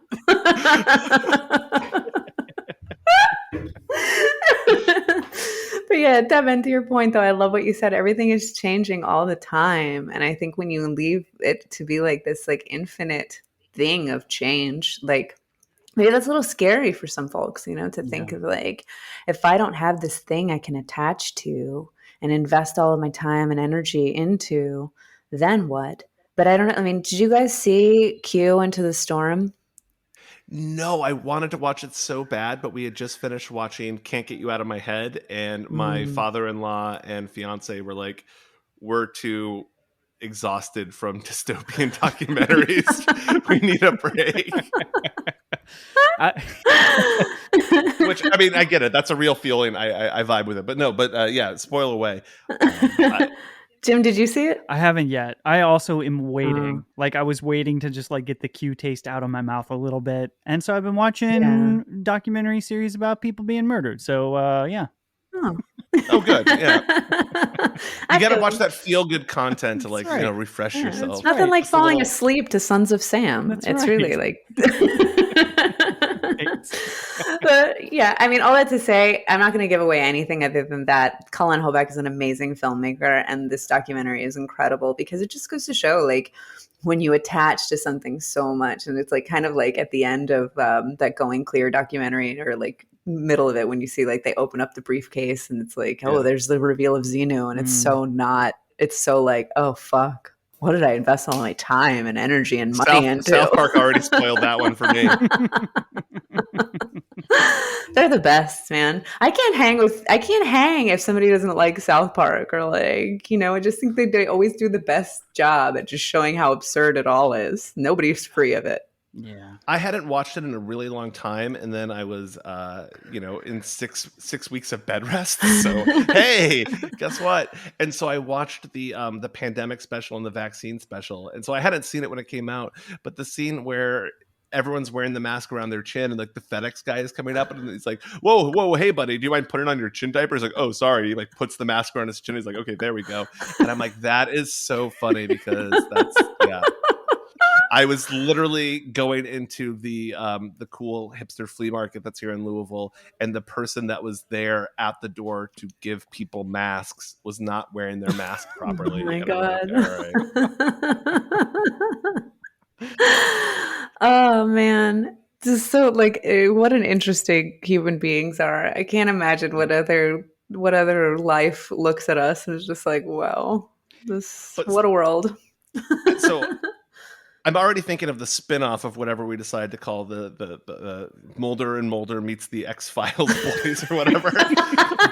But yeah, Devin, to your point though, I love what you said. Everything is changing all the time. And I think when you leave it to be like this like infinite thing of change, like maybe that's a little scary for some folks, to think of like, if I don't have this thing I can attach to and invest all of my time and energy into, then what? But I don't know. I mean, did you guys see Q Into the Storm? No, I wanted to watch it so bad, but we had just finished watching Can't Get You Out of My Head. And my father-in-law and fiance were like, we're too exhausted from dystopian documentaries. We need a break. Which, I mean, I get it. That's a real feeling. I vibe with it. But no, yeah, spoil away. Jim, did you see it? I haven't yet. I also am waiting. Like, I was waiting to just like get the Q taste out of my mouth a little bit. And so I've been watching documentary series about people being murdered. So, yeah. Oh, good. Yeah. You got to watch that feel good content to like, refresh yourself. It's nothing like falling asleep to Sons of Sam. It's really like. But yeah, I mean, all that to say, I'm not going to give away anything other than that Colin Hoback is an amazing filmmaker, and this documentary is incredible because it just goes to show, like, when you attach to something so much, and it's like kind of like at the end of that Going Clear documentary, or like middle of it, when you see like they open up the briefcase and it's like, there's the reveal of Xenu, and it's so like, oh fuck, what did I invest all my time and energy and money into? South Park already spoiled that one for me. They're the best, man. I can't hang if somebody doesn't like South Park, or like, I just think they always do the best job at just showing how absurd it all is. Nobody's free of it. Yeah. I hadn't watched it in a really long time, and then I was in six weeks of bed rest. So hey, guess what? And so I watched the pandemic special and the vaccine special. And so I hadn't seen it when it came out, but the scene where everyone's wearing the mask around their chin, and like the FedEx guy is coming up, and he's like, whoa, hey buddy, do you mind putting on your chin diaper? He's like, oh sorry. He like puts the mask around his chin. He's like, okay, there we go. And I'm like, that is so funny, because that's I was literally going into the cool hipster flea market that's here in Louisville, and the person that was there at the door to give people masks was not wearing their mask properly. Oh my God. Like, right. Oh man, just so like, what an interesting human beings are. I can't imagine what other life looks at us and is just like, wow, what a world. So I'm already thinking of the spin-off of whatever we decide to call the Mulder and Mulder meets the X-Files boys or whatever.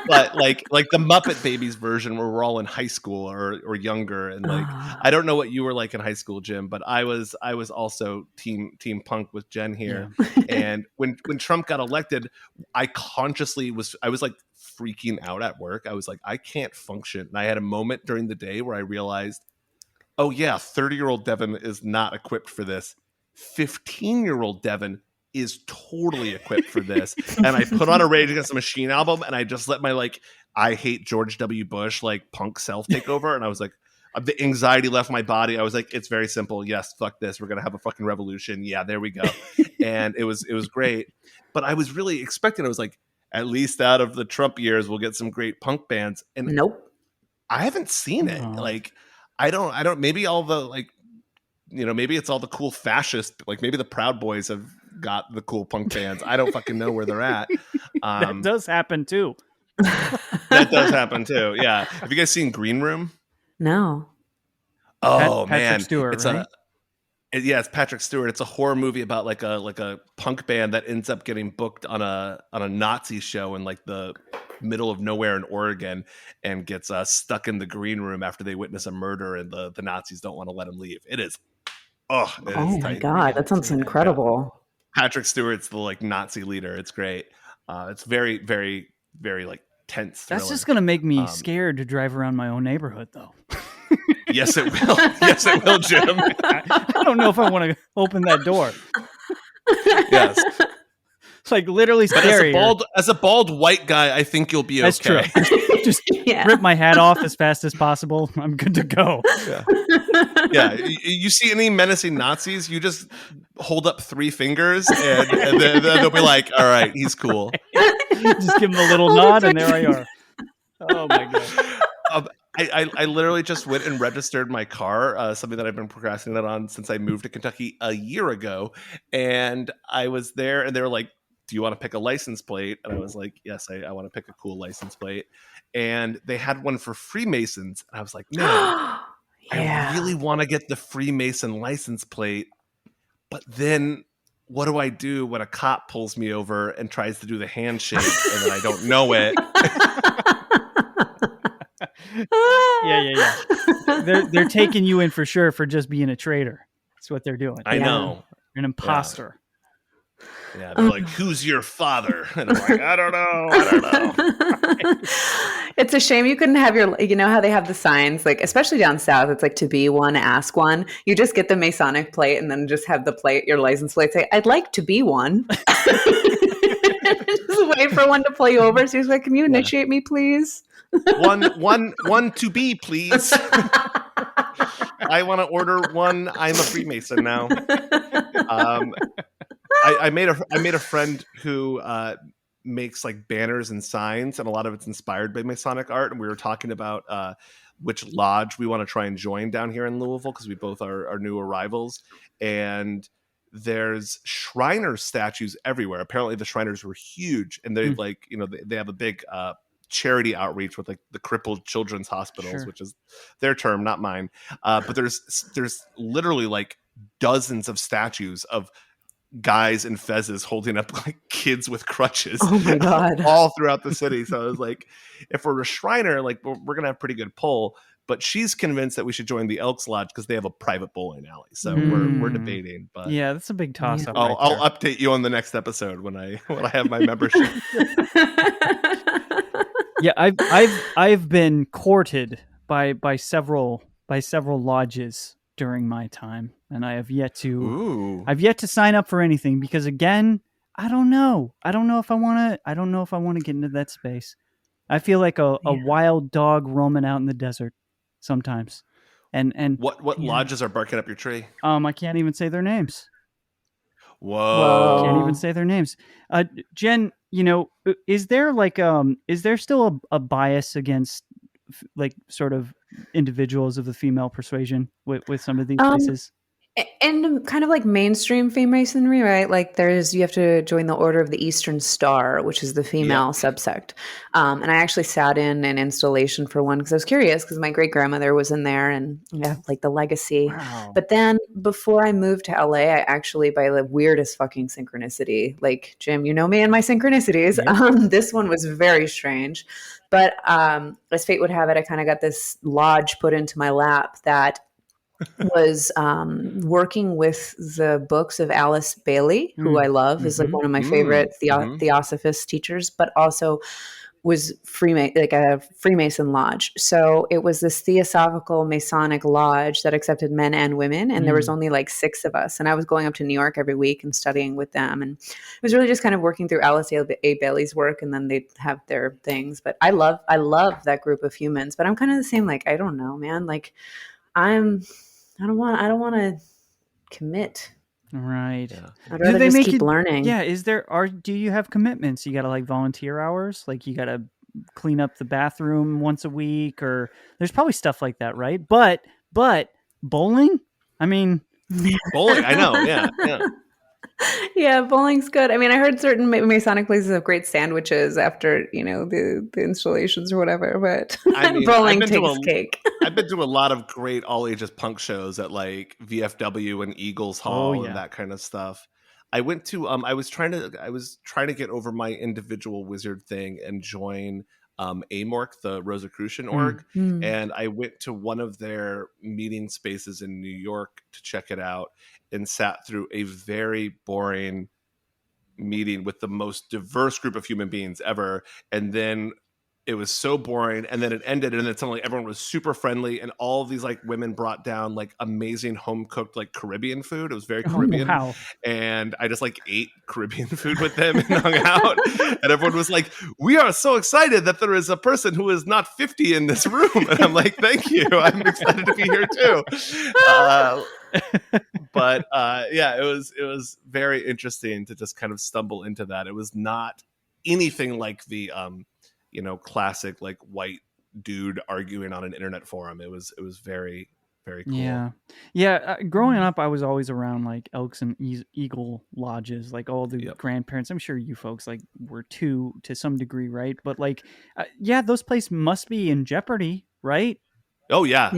But like the Muppet Babies version where we're all in high school or younger, and like I don't know what you were like in high school, Jim, but I was also team punk with Jen here. Yeah. And when Trump got elected, I was like freaking out at work. I was like, I can't function. And I had a moment during the day where I realized, oh yeah, 30-year-old Devin is not equipped for this. 15-year-old Devin is totally equipped for this. And I put on a Rage Against the Machine album, and I just let my like I hate George W. Bush like punk self take over. And I was like, the anxiety left my body. I was like, it's very simple. Yes, fuck this. We're gonna have a fucking revolution. Yeah, there we go. And it was great. But I was really expecting. I was like, at least out of the Trump years, we'll get some great punk bands. And nope, I haven't seen it. Like, I don't. Maybe all the like, maybe it's all the cool fascist. Like maybe the Proud Boys have got the cool punk bands. I don't fucking know where they're at. That does happen too. That does happen too. Yeah. Have you guys seen Green Room? No. Oh Patrick man, Stewart, it's right? It's Patrick Stewart. It's a horror movie about like a punk band that ends up getting booked on a Nazi show in like the middle of nowhere in Oregon, and gets stuck in the green room after they witness a murder, and the Nazis don't want to let him leave. It is. Oh my God, that sounds incredible. Yeah. Patrick Stewart's the like Nazi leader. It's great. It's very, very, very like tense thriller. That's just gonna make me scared to drive around my own neighborhood, though. Yes, it will. Yes, it will, Jim. I don't know if I want to open that door. Yes. It's like literally scary. As a bald white guy, I think you'll be That's okay. True. Just rip my hat off as fast as possible. I'm good to go. Yeah. Yeah. You see any menacing Nazis, you just hold up 3 fingers, and then they'll be like, all right, he's cool. Just give him a little nod, and there I are. Oh my God. I literally just went and registered my car, something that I've been procrastinating on since I moved to Kentucky a year ago. And I was there, and they were like, do you want to pick a license plate? And I was like, yes, I want to pick a cool license plate. And they had one for Freemasons. And I was like, man, I really want to get the Freemason license plate. But then what do I do when a cop pulls me over and tries to do the handshake and then I don't know it? Yeah. They're taking you in for sure for just being a traitor. That's what they're doing. I know. You're an imposter. Yeah, they're like, "Who's your father?" And I'm like, "I don't know." It's a shame you couldn't have you know how they have the signs, like especially down south, it's like to be one, ask one. You just get the Masonic plate and then just have the plate, your license plate say, "I'd like to be one." Just wait for one to pull you over. So he's like, "Can you initiate me, please?" One to be, please. I want to order one. I'm a Freemason now. I made a friend who makes like banners and signs, and a lot of it's inspired by Masonic art. And we were talking about which lodge we want to try and join down here in Louisville, because we both are new arrivals. And there's Shriners statues everywhere. Apparently the Shriners were huge, and they like, you know, they have a big charity outreach with like the crippled children's hospitals, which is their term, not mine. But there's literally like dozens of statues of guys in fezzes holding up like kids with crutches. Oh my God. All throughout the city. So I was like, if we're a Shriner, like we're gonna have pretty good pull. But she's convinced that we should join the Elks Lodge because they have a private bowling alley. So we're debating. But yeah, that's a big toss up. I'll update you on the next episode when I have my membership. Yeah, I've been courted by several lodges during my time, and I have yet to sign up for anything because, again, I don't know if I want to get into that space. I feel like a wild dog roaming out in the desert sometimes. And what lodges are barking up your tree? I can't even say their names. Whoa. Can't even say their names. Jen, you know, is there still a bias against like sort of individuals of the female persuasion with some of these places? And kind of like mainstream Freemasonry, right? Like you have to join the Order of the Eastern Star, which is the female subsect. And I actually sat in an installation for one because I was curious because my great grandmother was in there and like the legacy. Wow. But then before I moved to LA, I actually, by the weirdest fucking synchronicity, like Jim, you know me and my synchronicities. Yep. This one was very strange. But as fate would have it, I kind of got this lodge put into my lap that was working with the books of Alice Bailey, who I love, is like one of my favorite Theosophist teachers, but also was like a Freemason lodge. So it was this Theosophical Masonic lodge that accepted men and women, and there was only like 6 of us. And I was going up to New York every week and studying with them, and it was really just kind of working through Alice A. Bailey's work, and then they'd have their things. But I love that group of humans. But I'm kind of the same. Like, I don't know, man. Like, I don't want to commit. Right. Yeah. I'd rather just keep learning. Yeah. Do you have commitments? You got to like volunteer hours? Like you got to clean up the bathroom once a week, or there's probably stuff like that, right? But bowling? I mean, bowling. I know. Yeah. Yeah, bowling's good. I mean, I heard certain Masonic places have great sandwiches after, you know, the installations or whatever, but I mean, bowling takes cake. I've been to a lot of great all ages punk shows at like VFW and Eagles Hall and that kind of stuff. I went to I was trying to get over my individual wizard thing and join AMORC, the Rosicrucian org, and I went to one of their meeting spaces in New York to check it out and sat through a very boring meeting with the most diverse group of human beings ever. And then it was so boring, and then it ended, and then suddenly everyone was super friendly, and all of these like women brought down like amazing home cooked like Caribbean food. It was very Caribbean, and I just like ate Caribbean food with them and hung out. And everyone was like, "We are so excited that there is a person who is not 50 in this room," and I'm like, "Thank you, I'm excited to be here too." But yeah, it was very interesting to just kind of stumble into that. It was not anything like the you know, classic like white dude arguing on an internet forum. It was very, very cool. Yeah. Growing up, I was always around like Elks and Eagle lodges, like all the grandparents. I'm sure you folks like were too to some degree, right? But like, those places must be in jeopardy, right? Oh yeah.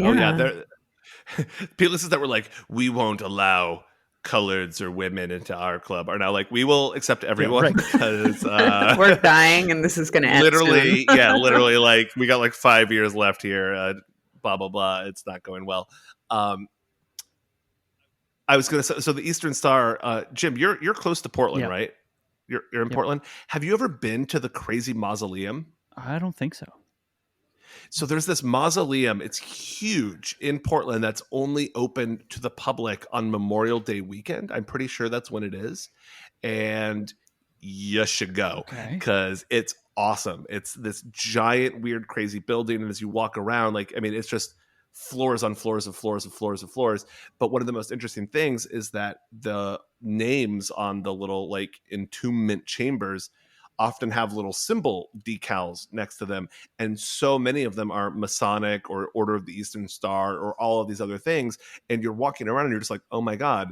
Places that were like, we won't allow coloreds or women into our club are now like, we will accept everyone because we're dying and this is going to end literally, soon. literally, like we got like 5 years left here. Blah blah blah. It's not going well. I was going to say, so the Eastern Star, Jim, you're close to Portland, right? You're in Portland. Have you ever been to the crazy mausoleum? I don't think so. So there's this mausoleum. It's huge in Portland that's only open to the public on Memorial Day weekend. I'm pretty sure that's when it is. And you should go because it's awesome. It's this giant, weird, crazy building. And as you walk around, like, I mean, it's just floors on floors of floors of floors of floors. But one of the most interesting things is that the names on the little like entombment chambers often have little symbol decals next to them. And so many of them are Masonic or Order of the Eastern Star or all of these other things. And you're walking around and you're just like, oh my God,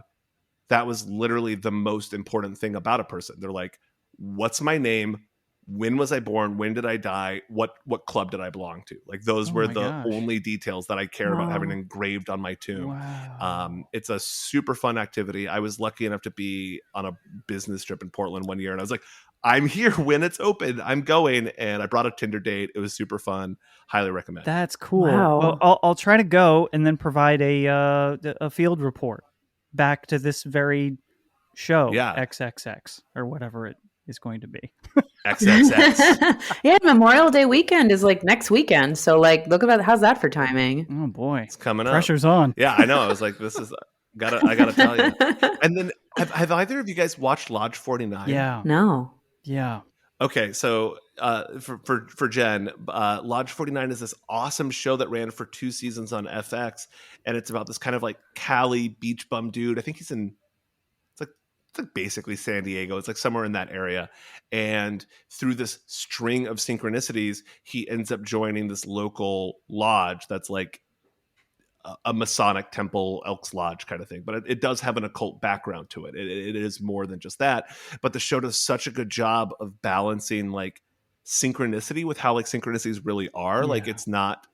that was literally the most important thing about a person. They're like, what's my name? When was I born? When did I die? What club did I belong to? Like those were the only details that I care about having engraved on my tomb. Wow. It's a super fun activity. I was lucky enough to be on a business trip in Portland one year and I was like, I'm here when it's open. I'm going. And I brought a Tinder date. It was super fun. Highly recommend. That's cool. Wow. Well, I'll try to go and then provide a field report back to this very show, XXX, or whatever it is going to be. XXX. Yeah, Memorial Day weekend is like next weekend. So like, look about how's that for timing? Oh boy, it's coming up. Pressure's on. Yeah, I know. I was like, this is I gotta tell you. And then have either of you guys watched Lodge 49? Yeah. No. Yeah. Okay, so for Jen, Lodge 49 is this awesome show that ran for 2 seasons on FX, and it's about this kind of like Cali beach bum dude. I think he's in it's like basically San Diego. It's like somewhere in that area. And through this string of synchronicities, he ends up joining this local lodge that's like a Masonic temple, Elks Lodge kind of thing. But it does have an occult background to it. It is more than just that. But the show does such a good job of balancing like synchronicity with how like synchronicities really are. Yeah. Like it's not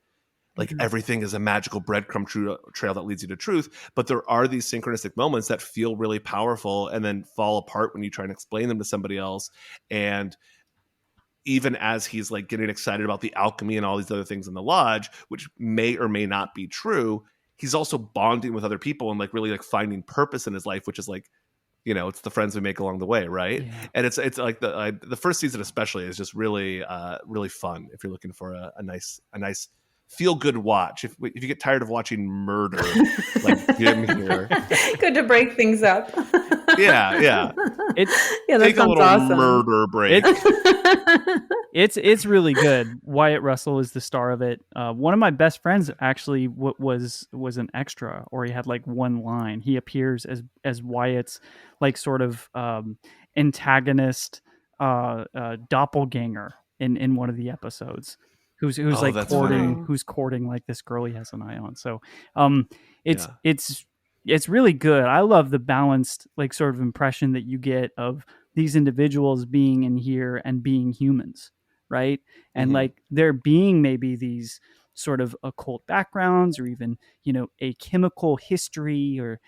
like everything is a magical breadcrumb trail that leads you to truth. But there are these synchronistic moments that feel really powerful and then fall apart when you try and explain them to somebody else. And even as he's like getting excited about the alchemy and all these other things in the lodge, which may or may not be true, he's also bonding with other people and like really like finding purpose in his life, which is like, you know, it's the friends we make along the way, right? Yeah. And it's like the first season especially is just really really fun if you're looking for a nice feel good watch. If you get tired of watching murder, like Jim here, good to break things up. Yeah. That take a little awesome. murder break. It's really good. Wyatt Russell is the star of it. One of my best friends actually was an extra, or he had like one line. He appears as Wyatt's like sort of antagonist doppelganger in one of the episodes. Who's like courting like this girl he has an eye on. So it's really good. I love the balanced like sort of impression that you get of these individuals being in here and being humans, right? And like there being maybe these sort of occult backgrounds or even, you know, a chemical history or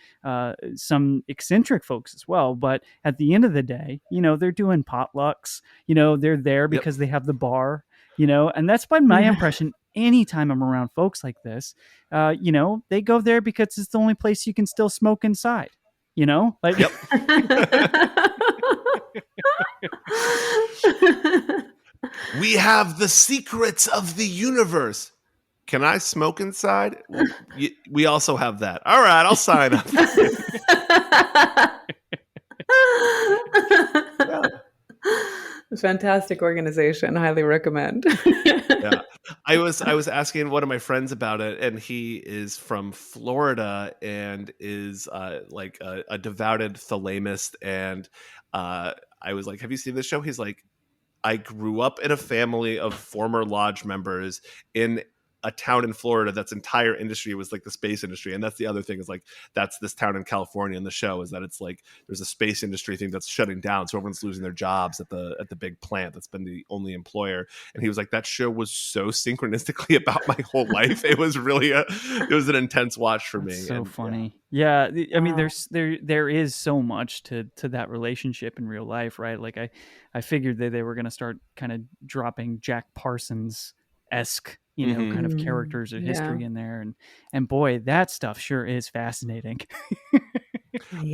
some eccentric folks as well. But at the end of the day, you know, they're doing potlucks, you know, they're there because they have the bar, you know, and that's been my impression. Anytime I'm around folks like this, you know, they go there because it's the only place you can still smoke inside, you know, like, we have the secrets of the universe. Can I smoke inside? We also have that. All right, I'll sign up. Fantastic organization. Highly recommend. Yeah. I was asking one of my friends about it, and he is from Florida and is like a devoted Thalamist. And I was like, have you seen this show? He's like, I grew up in a family of former lodge members in a town in Florida that's entire industry was like the space industry. And that's the other thing is like, that's this town in California in the show is that it's like, there's a space industry thing that's shutting down. So everyone's losing their jobs at the big plant that's been the only employer. And he was like, that show was so synchronistically about my whole life. It was really it was an intense watch for me. That's so and, funny. Yeah. I mean, there is so much to that relationship in real life, right? Like I figured that they were going to start kind of dropping Jack Parsons-esque, kind of characters of history in there. And boy, that stuff sure is fascinating.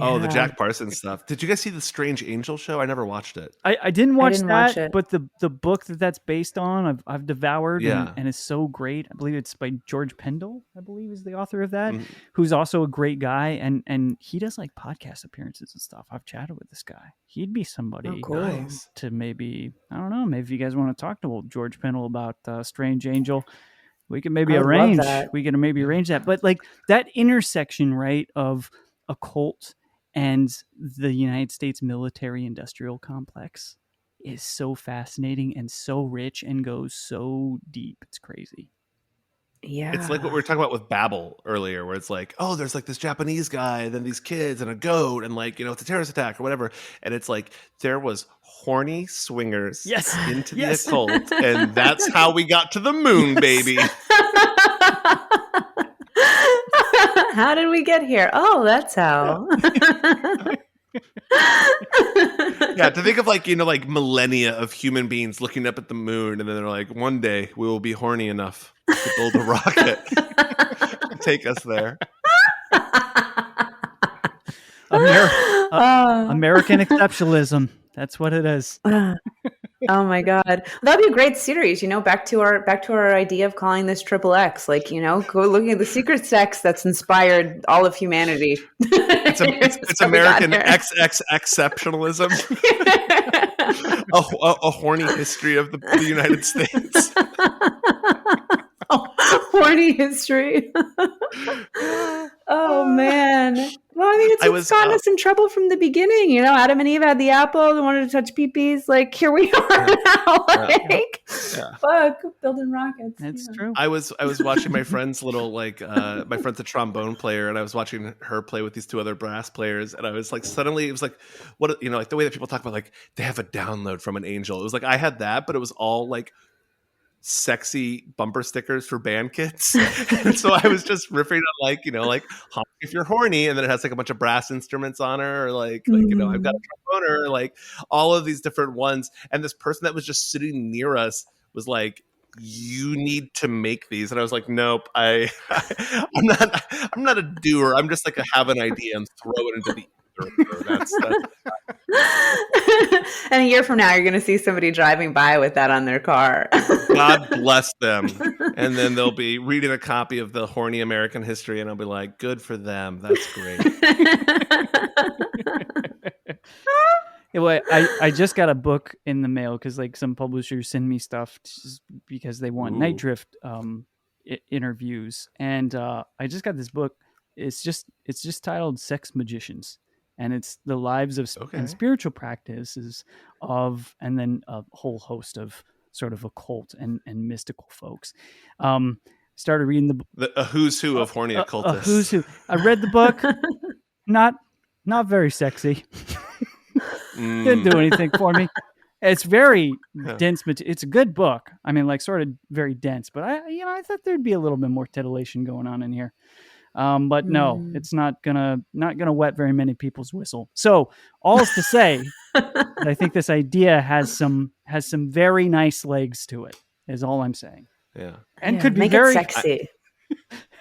Oh, the Jack Parsons stuff. Did you guys see the Strange Angel show? I never watched it. I didn't watch that, but the book that's based on, I've devoured, and it's so great. I believe it's by George Pendle, I believe is the author of that, who's also a great guy, and he does like podcast appearances and stuff. I've chatted with this guy. He'd be somebody to maybe, I don't know, maybe if you guys want to talk to old George Pendle about Strange Angel, we can maybe arrange that. But like that intersection, right, of occult and the United States military industrial complex is so fascinating and so rich and goes so deep. It's crazy. Yeah. It's like what we were talking about with Babel earlier, where it's like, oh, there's like this Japanese guy, then these kids and a goat, and like, it's a terrorist attack or whatever. And it's like, there was horny swingers into the occult. And that's how we got to the moon, baby. How did we get here? Oh, that's how. Yeah, to think of like, like millennia of human beings looking up at the moon, and then they're like, one day we will be horny enough to build a rocket to take us there. American exceptionalism. That's what it is. Oh my God, that'd be a great series. Back to our idea of calling this XXX. Like, go looking at the secret sex that's inspired all of humanity. It's American XXX exceptionalism. a horny history of the United States. Horny history. Oh man. Well, I mean, it's gotten us in trouble from the beginning. Adam and Eve had the apple. They wanted to touch peepees. Like, here we are now. Fuck, building rockets. That's true. I was watching my friend's little my friend's a trombone player, and I was watching her play with these two other brass players, and I was like, suddenly it was like, what like the way that people talk about like they have a download from an angel. It was like I had that, but it was all like sexy bumper stickers for band kits. And so I was just riffing on like honk if you're horny, and then it has like a bunch of brass instruments on her, or like I've got a tromboner, like all of these different ones. And this person that was just sitting near us was like, you need to make these. And I was like, nope, I'm not a doer. I'm just like have an idea and throw it into the That's And a year from now, you're going to see somebody driving by with that on their car. God bless them. And then they'll be reading a copy of the Horny American History, and I'll be like, good for them. That's great. Anyway, I just got a book in the mail because like some publishers send me stuff just because they want Night Drift interviews, and I just got this book. It's just titled Sex Magicians, and it's the lives of and spiritual practices of, and then a whole host of sort of occult and mystical folks. Started reading a who's who of horny occultists. A who's who. I read the book. Not very sexy. Didn't do anything for me. It's very dense. It's a good book. I mean, like sort of very dense, but I thought there'd be a little bit more titillation going on in here. But no, it's not gonna wet very many people's whistle. So all is to say that I think this idea has some very nice legs to it, is all I'm saying. Yeah. And could be make very it sexy.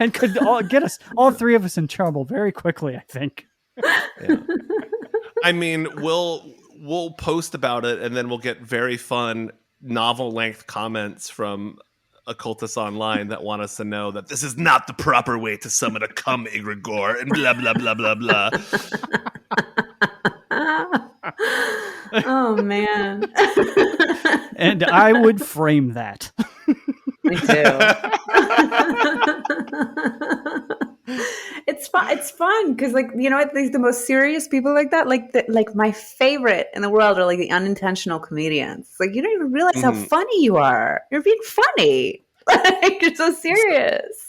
And could get us all three of us in trouble very quickly, I think. Yeah. I mean, we'll post about it, and then we'll get very fun novel-length comments from occultists online that want us to know that this is not the proper way to summon a cum egregore, and blah blah blah blah blah. Oh man! And I would frame that. Me too. It's fun. It's fun because, like, the most serious people like that, like my favorite in the world are like the unintentional comedians. Like, you don't even realize how funny you are. You're being funny. Like, you're so serious.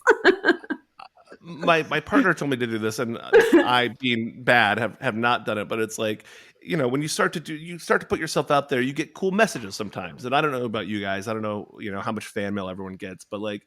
My partner told me to do this, and I, being bad, have not done it. But it's like, when you start to put yourself out there, you get cool messages sometimes. And I don't know about you guys. I don't know, how much fan mail everyone gets, but like,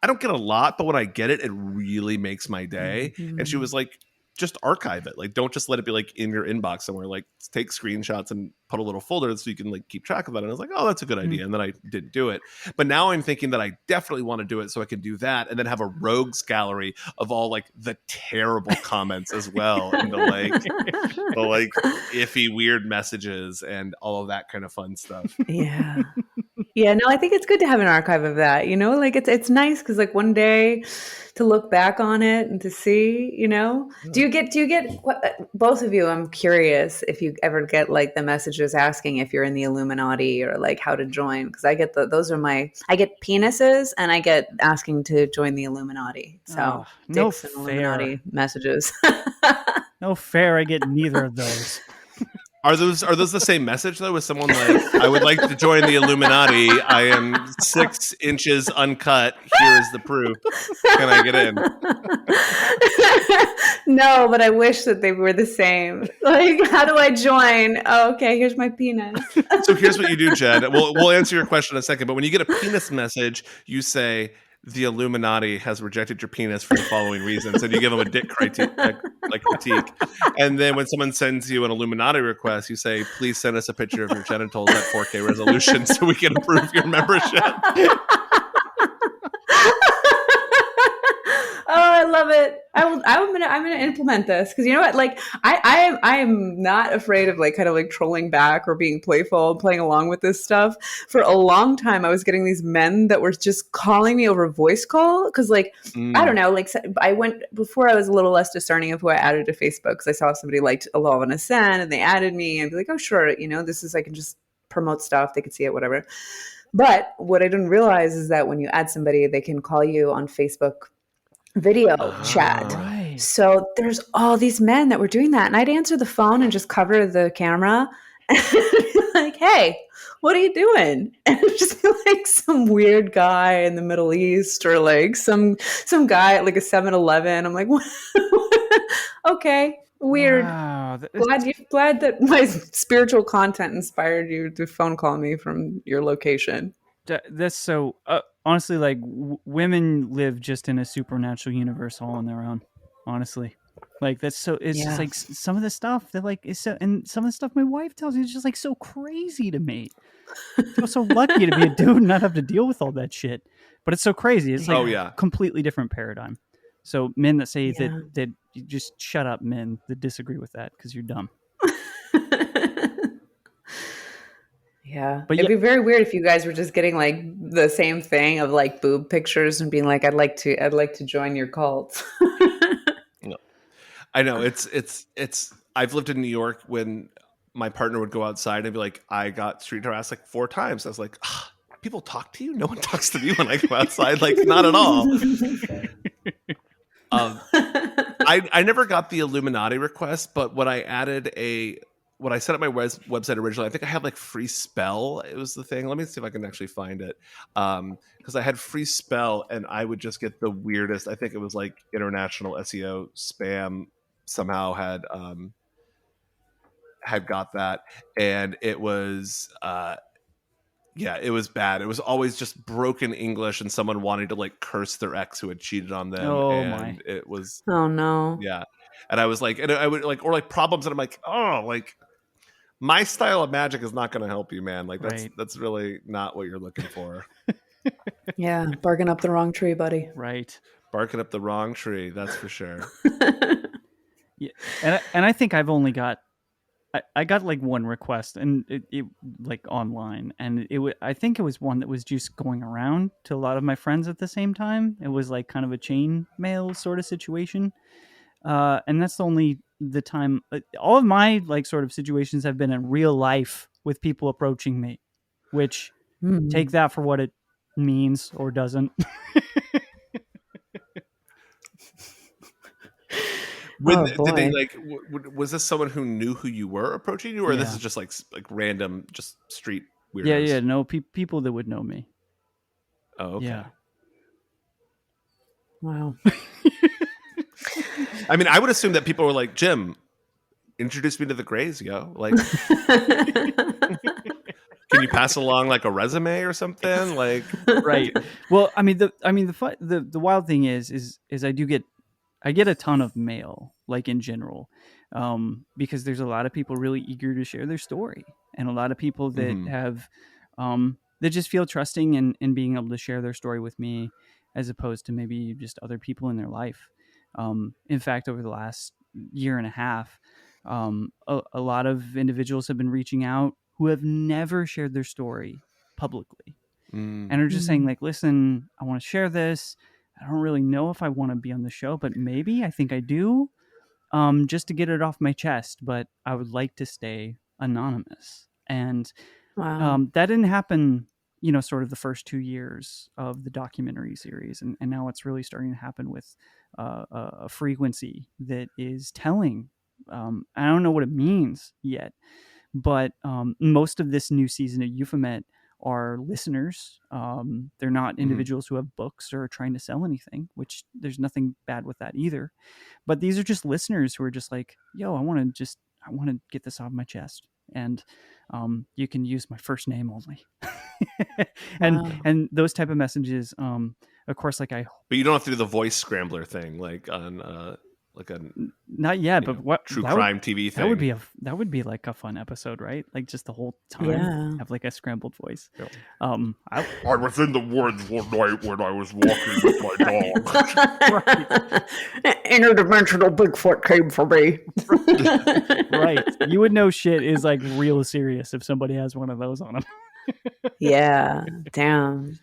I don't get a lot, but when I get it, it really makes my day. Mm-hmm. And she was like, just archive it. Like, don't just let it be like in your inbox somewhere. Like, take screenshots and put a little folder so you can like keep track of it. And I was like, oh, that's a good idea. And then I didn't do it. But now I'm thinking that I definitely want to do it so I can do that and then have a rogues gallery of all like the terrible comments as well. And the like iffy, weird messages and all of that kind of fun stuff. Yeah. Yeah, no, I think it's good to have an archive of that, like it's nice because like one day to look back on it and to see, do you get both of you, I'm curious if you ever get like the messages asking if you're in the Illuminati or like how to join, because I get I get penises and I get asking to join the Illuminati. So no dicks and Illuminati messages. No fair, I get neither of those. Are those the same message though? With someone like, I would like to join the Illuminati. I am 6 inches uncut. Here is the proof. Can I get in? No, but I wish that they were the same. Like, how do I join? Oh, okay, here's my penis. So here's what you do, Jed. We'll answer your question in a second. But when you get a penis message, you say, the Illuminati has rejected your penis for the following reasons, and you give them a dick critique. And then when someone sends you an Illuminati request, you say, please send us a picture of your genitals at 4K resolution so we can approve your membership. Oh, I love it. I'm gonna implement this because you know what? Like, I am not afraid of like kind of like trolling back or being playful and playing along with this stuff. For a long time, I was getting these men that were just calling me over voice call because like I don't know, like I went before I was a little less discerning of who I added to Facebook because I saw somebody liked A Law of an Ascent and they added me and be like, oh sure, this is I can just promote stuff, they can see it, whatever. But what I didn't realize is that when you add somebody, they can call you on Facebook video chat. Right. So there's all these men that were doing that. And I'd answer the phone and just cover the camera and be like, hey, what are you doing? And it'd just be like some weird guy in the Middle East or like some guy at like a 7-Eleven. I'm like, what? Okay, weird. Wow. Glad that my spiritual content inspired you to phone call me from your location. That's so honestly, like women live just in a supernatural universe all on their own. Honestly, like that's so. It's just like some of the stuff that like is so, and some of the stuff my wife tells me is just like so crazy to me. I feel so lucky to be a dude and not have to deal with all that shit. But it's so crazy. It's like a completely different paradigm. So men that say that you just shut up, men that disagree with that because you're dumb. Yeah, but it'd be very weird if you guys were just getting like the same thing of like boob pictures and being like, I'd like to join your cult. No. I know it's. I've lived in New York when my partner would go outside and be like, I got street harassed like 4 times. I was like, people talk to you? No one talks to me when I go outside. Like, not at all. I never got the Illuminati request, but when I set up my website originally, I think I had like free spell. It was the thing. Let me see if I can actually find it. Because I had free spell and I would just get the weirdest. I think it was like international SEO spam somehow had got that. And it was, it was bad. It was always just broken English and someone wanting to like curse their ex who had cheated on them. And it was, oh no. Yeah. And I was like, and I would like, or like problems. And I'm like, oh, like, my style of magic is not going to help you, man. Like that's really not what you're looking for. Yeah, barking up the wrong tree, buddy. Right, barking up the wrong tree. That's for sure. Yeah, and I think I've only got I got like one request, and it like online, and I think it was one that was just going around to a lot of my friends at the same time. It was like kind of a chain mail sort of situation. And that's the time all of my like sort of situations have been in real life with people approaching me, which take that for what it means or doesn't. Did they like? Was this someone who knew who you were approaching you, or this is just like random, just street weirdos? Yeah. No, people that would know me. Oh, okay. Yeah. Wow. I mean, I would assume that people were like, Jim, introduce me to the Greys, yo. Like, can you pass along like a resume or something? Like, Right. Well, I mean, the wild thing is I get a ton of mail, like in general, because there's a lot of people really eager to share their story, and a lot of people that have that just feel trusting in being able to share their story with me, as opposed to maybe just other people in their life. In fact, over the last year and a half, a lot of individuals have been reaching out who have never shared their story publicly, and are just saying like, listen, I want to share this. I don't really know if I want to be on the show, but maybe I think I do, just to get it off my chest. But I would like to stay anonymous. And Wow. that didn't happen, sort of the first 2 years of the documentary series. And now it's really starting to happen with a frequency that is telling. I don't know what it means yet, but most of this new season of Euphomet are listeners. They're not individuals who have books or are trying to sell anything, which there's nothing bad with that either. But these are just listeners who are just like, yo, I want to get this off my chest. And you can use my first name only. and those type of messages, of course, like but you don't have to do the voice scrambler thing, like on like a not yet, but what true crime TV thing. That would be like a fun episode, right? Like just the whole time have like a scrambled voice. Yeah. I was in the woods one night when I was walking with my dog. Interdimensional Bigfoot came for me. Right. You would know shit is like real serious if somebody has one of those on them. Yeah. Damn.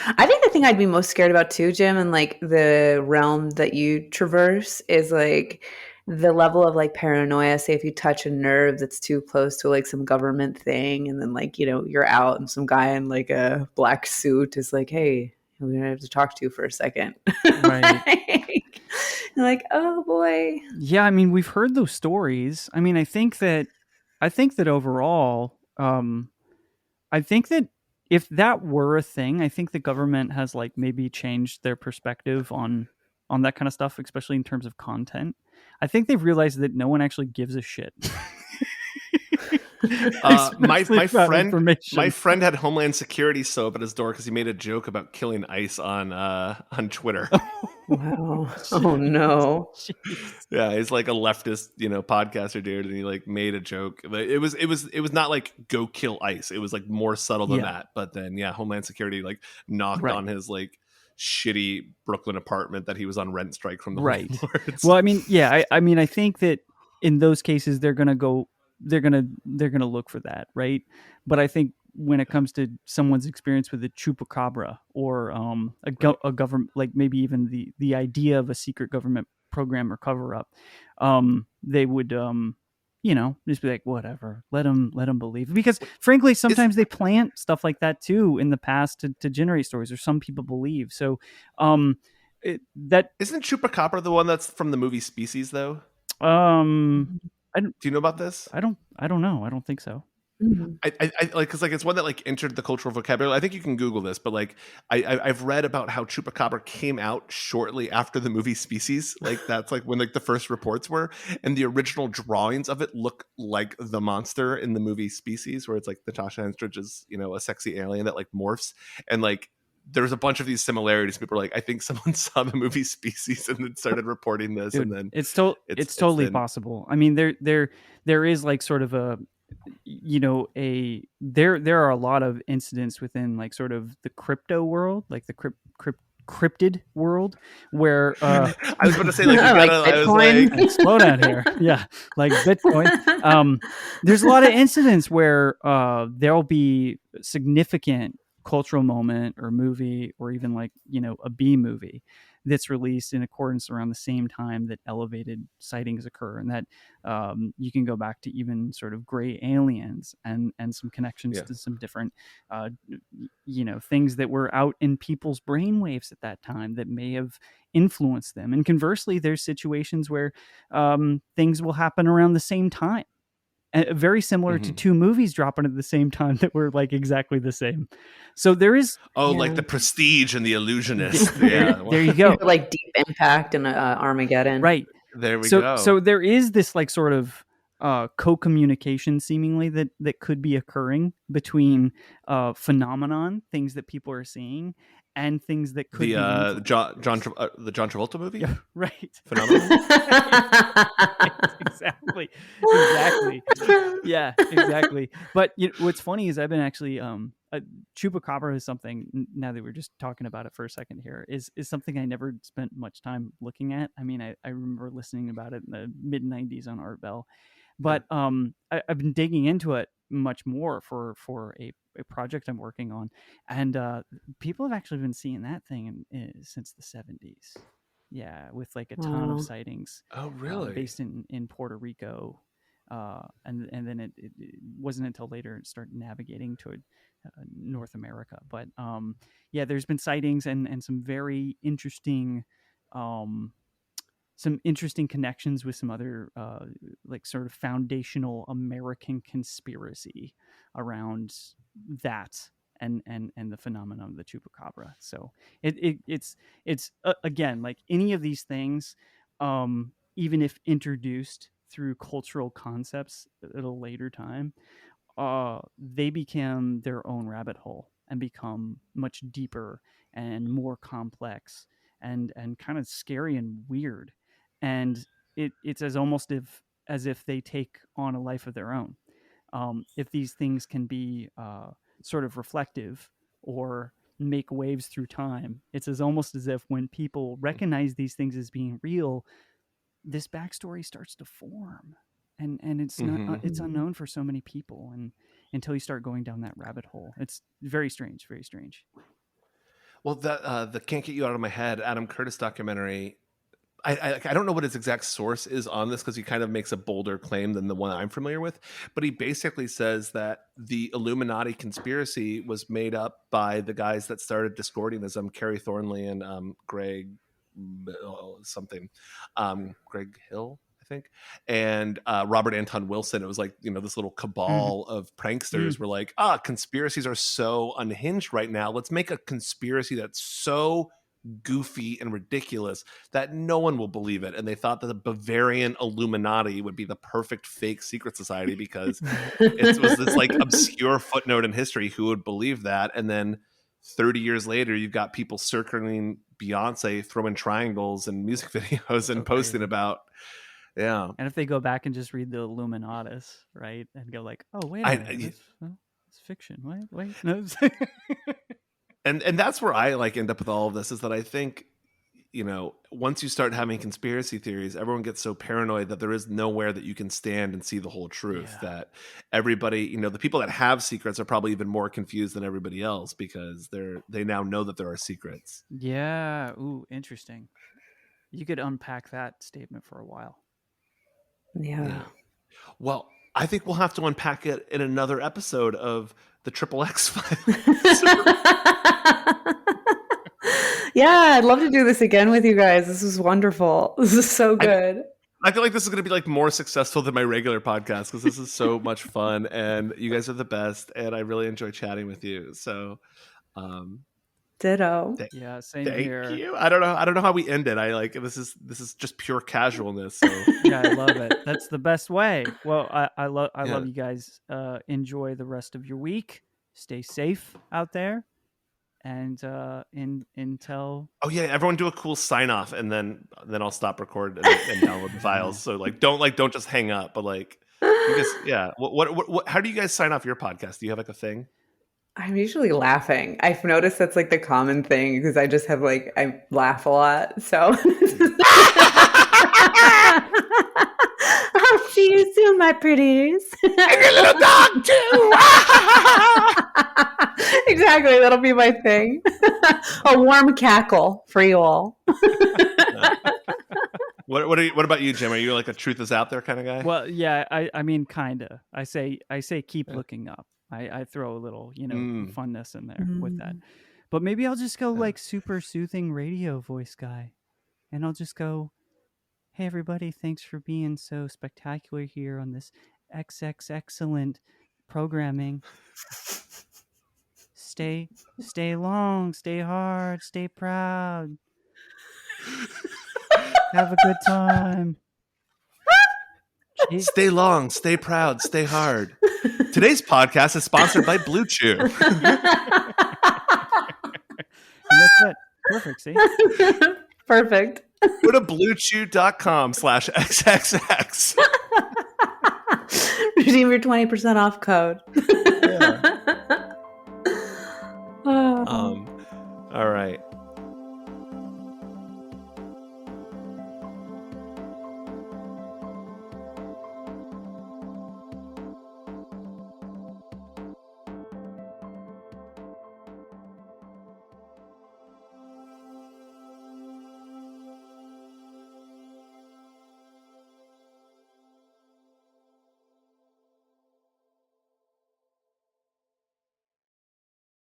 I think the thing I'd be most scared about too, Jim, and like the realm that you traverse is like the level of like paranoia. Say if you touch a nerve that's too close to like some government thing, and then like, you're out and some guy in like a black suit is like, hey, we're gonna have to talk to you for a second. Right. Like, oh boy. Yeah, I mean, we've heard those stories. I mean, I think that overall, I think that if that were a thing, I think the government has like maybe changed their perspective on that kind of stuff, especially in terms of content. I think they've realized that no one actually gives a shit. My friend had Homeland Security show up at his door because he made a joke about killing ICE on Twitter. Wow. Oh no. Yeah, he's like a leftist, podcaster dude, and he like made a joke. But it was not like go kill ICE. It was like more subtle than that. But then Homeland Security like knocked on his like shitty Brooklyn apartment that he was on rent strike from the landlords. Well, I mean, I think that in those cases they're gonna look for that, right? But I think when it comes to someone's experience with a chupacabra or a government, like maybe even the idea of a secret government program or cover up, they would just be like, whatever, let them believe. Because frankly, sometimes they plant stuff like that too in the past to generate stories, or some people believe. So that isn't chupacabra the one that's from the movie Species though? Do you know about this? I don't know. I don't think so. Mm-hmm. I like, because like it's one that like entered the cultural vocabulary. I think you can Google this, but like I've read about how chupacabra came out shortly after the movie Species. Like that's like when like the first reports were, and the original drawings of it look like the monster in the movie Species, where it's like Natasha Henstridge is a sexy alien that like morphs, and like there's a bunch of these similarities. People are like, I think someone saw the movie Species and then started reporting this. Dude, and then it's totally possible. I mean, there is like sort of a, there are a lot of incidents within like sort of the crypto world, like the cryptid world, where I was going to say like, Bitcoin. Slow down here. Yeah, like Bitcoin. There's a lot of incidents where there'll be significant cultural moment or movie, or even like a B movie that's released in accordance around the same time that elevated sightings occur, and that you can go back to even sort of gray aliens and some connections to some different things that were out in people's brainwaves at that time that may have influenced them. And conversely, there's situations where things will happen around the same time, very similar to two movies dropping at the same time that were like exactly the same. So there is like The Prestige and The Illusionist. there you go. Like Deep Impact and Armageddon. Right. There we go. So there is this like sort of co-communication seemingly that could be occurring between phenomenon, things that people are seeing, and things that could be the John Travolta movie. Yeah, right. Phenomenon. Exactly. Yeah, exactly. But what's funny is I've been actually chupacabra is something, now that we're just talking about it for a second here, is something I never spent much time looking at. I mean, I remember listening about it in the mid 90s on Art Bell, but I've been digging into it much more for a project I'm working on, and people have actually been seeing that thing since the 70s. Yeah, with like a ton of sightings. Oh, really? Based in Puerto Rico, and then it wasn't until later it started navigating to North America. But yeah, there's been sightings and some very interesting connections with some other like sort of foundational American conspiracy around that and the phenomenon of the chupacabra. So it's again, like any of these things, even if introduced through cultural concepts at a later time, they become their own rabbit hole and become much deeper and more complex and kind of scary and weird. And it's as if they take on a life of their own. If these things can be sort of reflective or make waves through time, it's almost as if when people recognize these things as being real, this backstory starts to form, and it's not it's unknown for so many people, and until you start going down that rabbit hole, it's very strange. Well, that the Can't Get You Out of My Head Adam Curtis documentary, I don't know what his exact source is on this, because he kind of makes a bolder claim than the one I'm familiar with, but he basically says that the Illuminati conspiracy was made up by the guys that started Discordianism, Kerry Thornley and Greg Hill, I think, and Robert Anton Wilson. It was like, this little cabal of pranksters were like, conspiracies are so unhinged right now. Let's make a conspiracy that's so goofy and ridiculous that no one will believe it. And they thought that the Bavarian Illuminati would be the perfect fake secret society, because it was this like obscure footnote in history. Who would believe that? And then 30 years later, you've got people circling Beyonce, throwing triangles and music videos and posting about, yeah. And if they go back and just read the Illuminatus, right, and go like, oh, wait a minute, it's fiction. Wait, no. And that's where I like end up with all of this, is that I think, once you start having conspiracy theories, everyone gets so paranoid that there is nowhere that you can stand and see the whole truth. Yeah. That everybody, the people that have secrets are probably even more confused than everybody else, because they now know that there are secrets. Yeah. Ooh, interesting. You could unpack that statement for a while. Yeah. Well, I think we'll have to unpack it in another episode of the XXX Files. Yeah, I'd love to do this again with you guys. This was wonderful. This is so good. I feel like this is going to be like more successful than my regular podcast, because this is so much fun, and you guys are the best, and I really enjoy chatting with you. So, ditto. Yeah, same here. Thank you. I don't know how we end it. I like this is just pure casualness. So. Yeah, I love it. That's the best way. Well, I love you guys. Enjoy the rest of your week. Stay safe out there. And until everyone do a cool sign off, and then I'll stop recording and download the files. So don't just hang up, but you guys, what how do you guys sign off your podcast? Do you have like a thing? I'm usually laughing. I've noticed that's like the common thing, because I just have I laugh a lot. So I'll see you soon, my pretties. And your little dog too. Exactly, that'll be my thing. A warm cackle for you all. What about you, Jim? Are you like a truth is out there kind of guy? Well, yeah, I mean, kinda. I say keep looking up. I throw a little, funness in there with that. But maybe I'll just go like super soothing radio voice guy, and I'll just go, hey everybody, thanks for being so spectacular here on this excellent programming. Stay long, stay hard, stay proud. Have a good time. Stay long, stay proud, stay hard. Today's podcast is sponsored by Blue Chew. And that's it. Perfect, see? Perfect. Go to bluechew.com/XXX. Redeem your 20% off code. All right.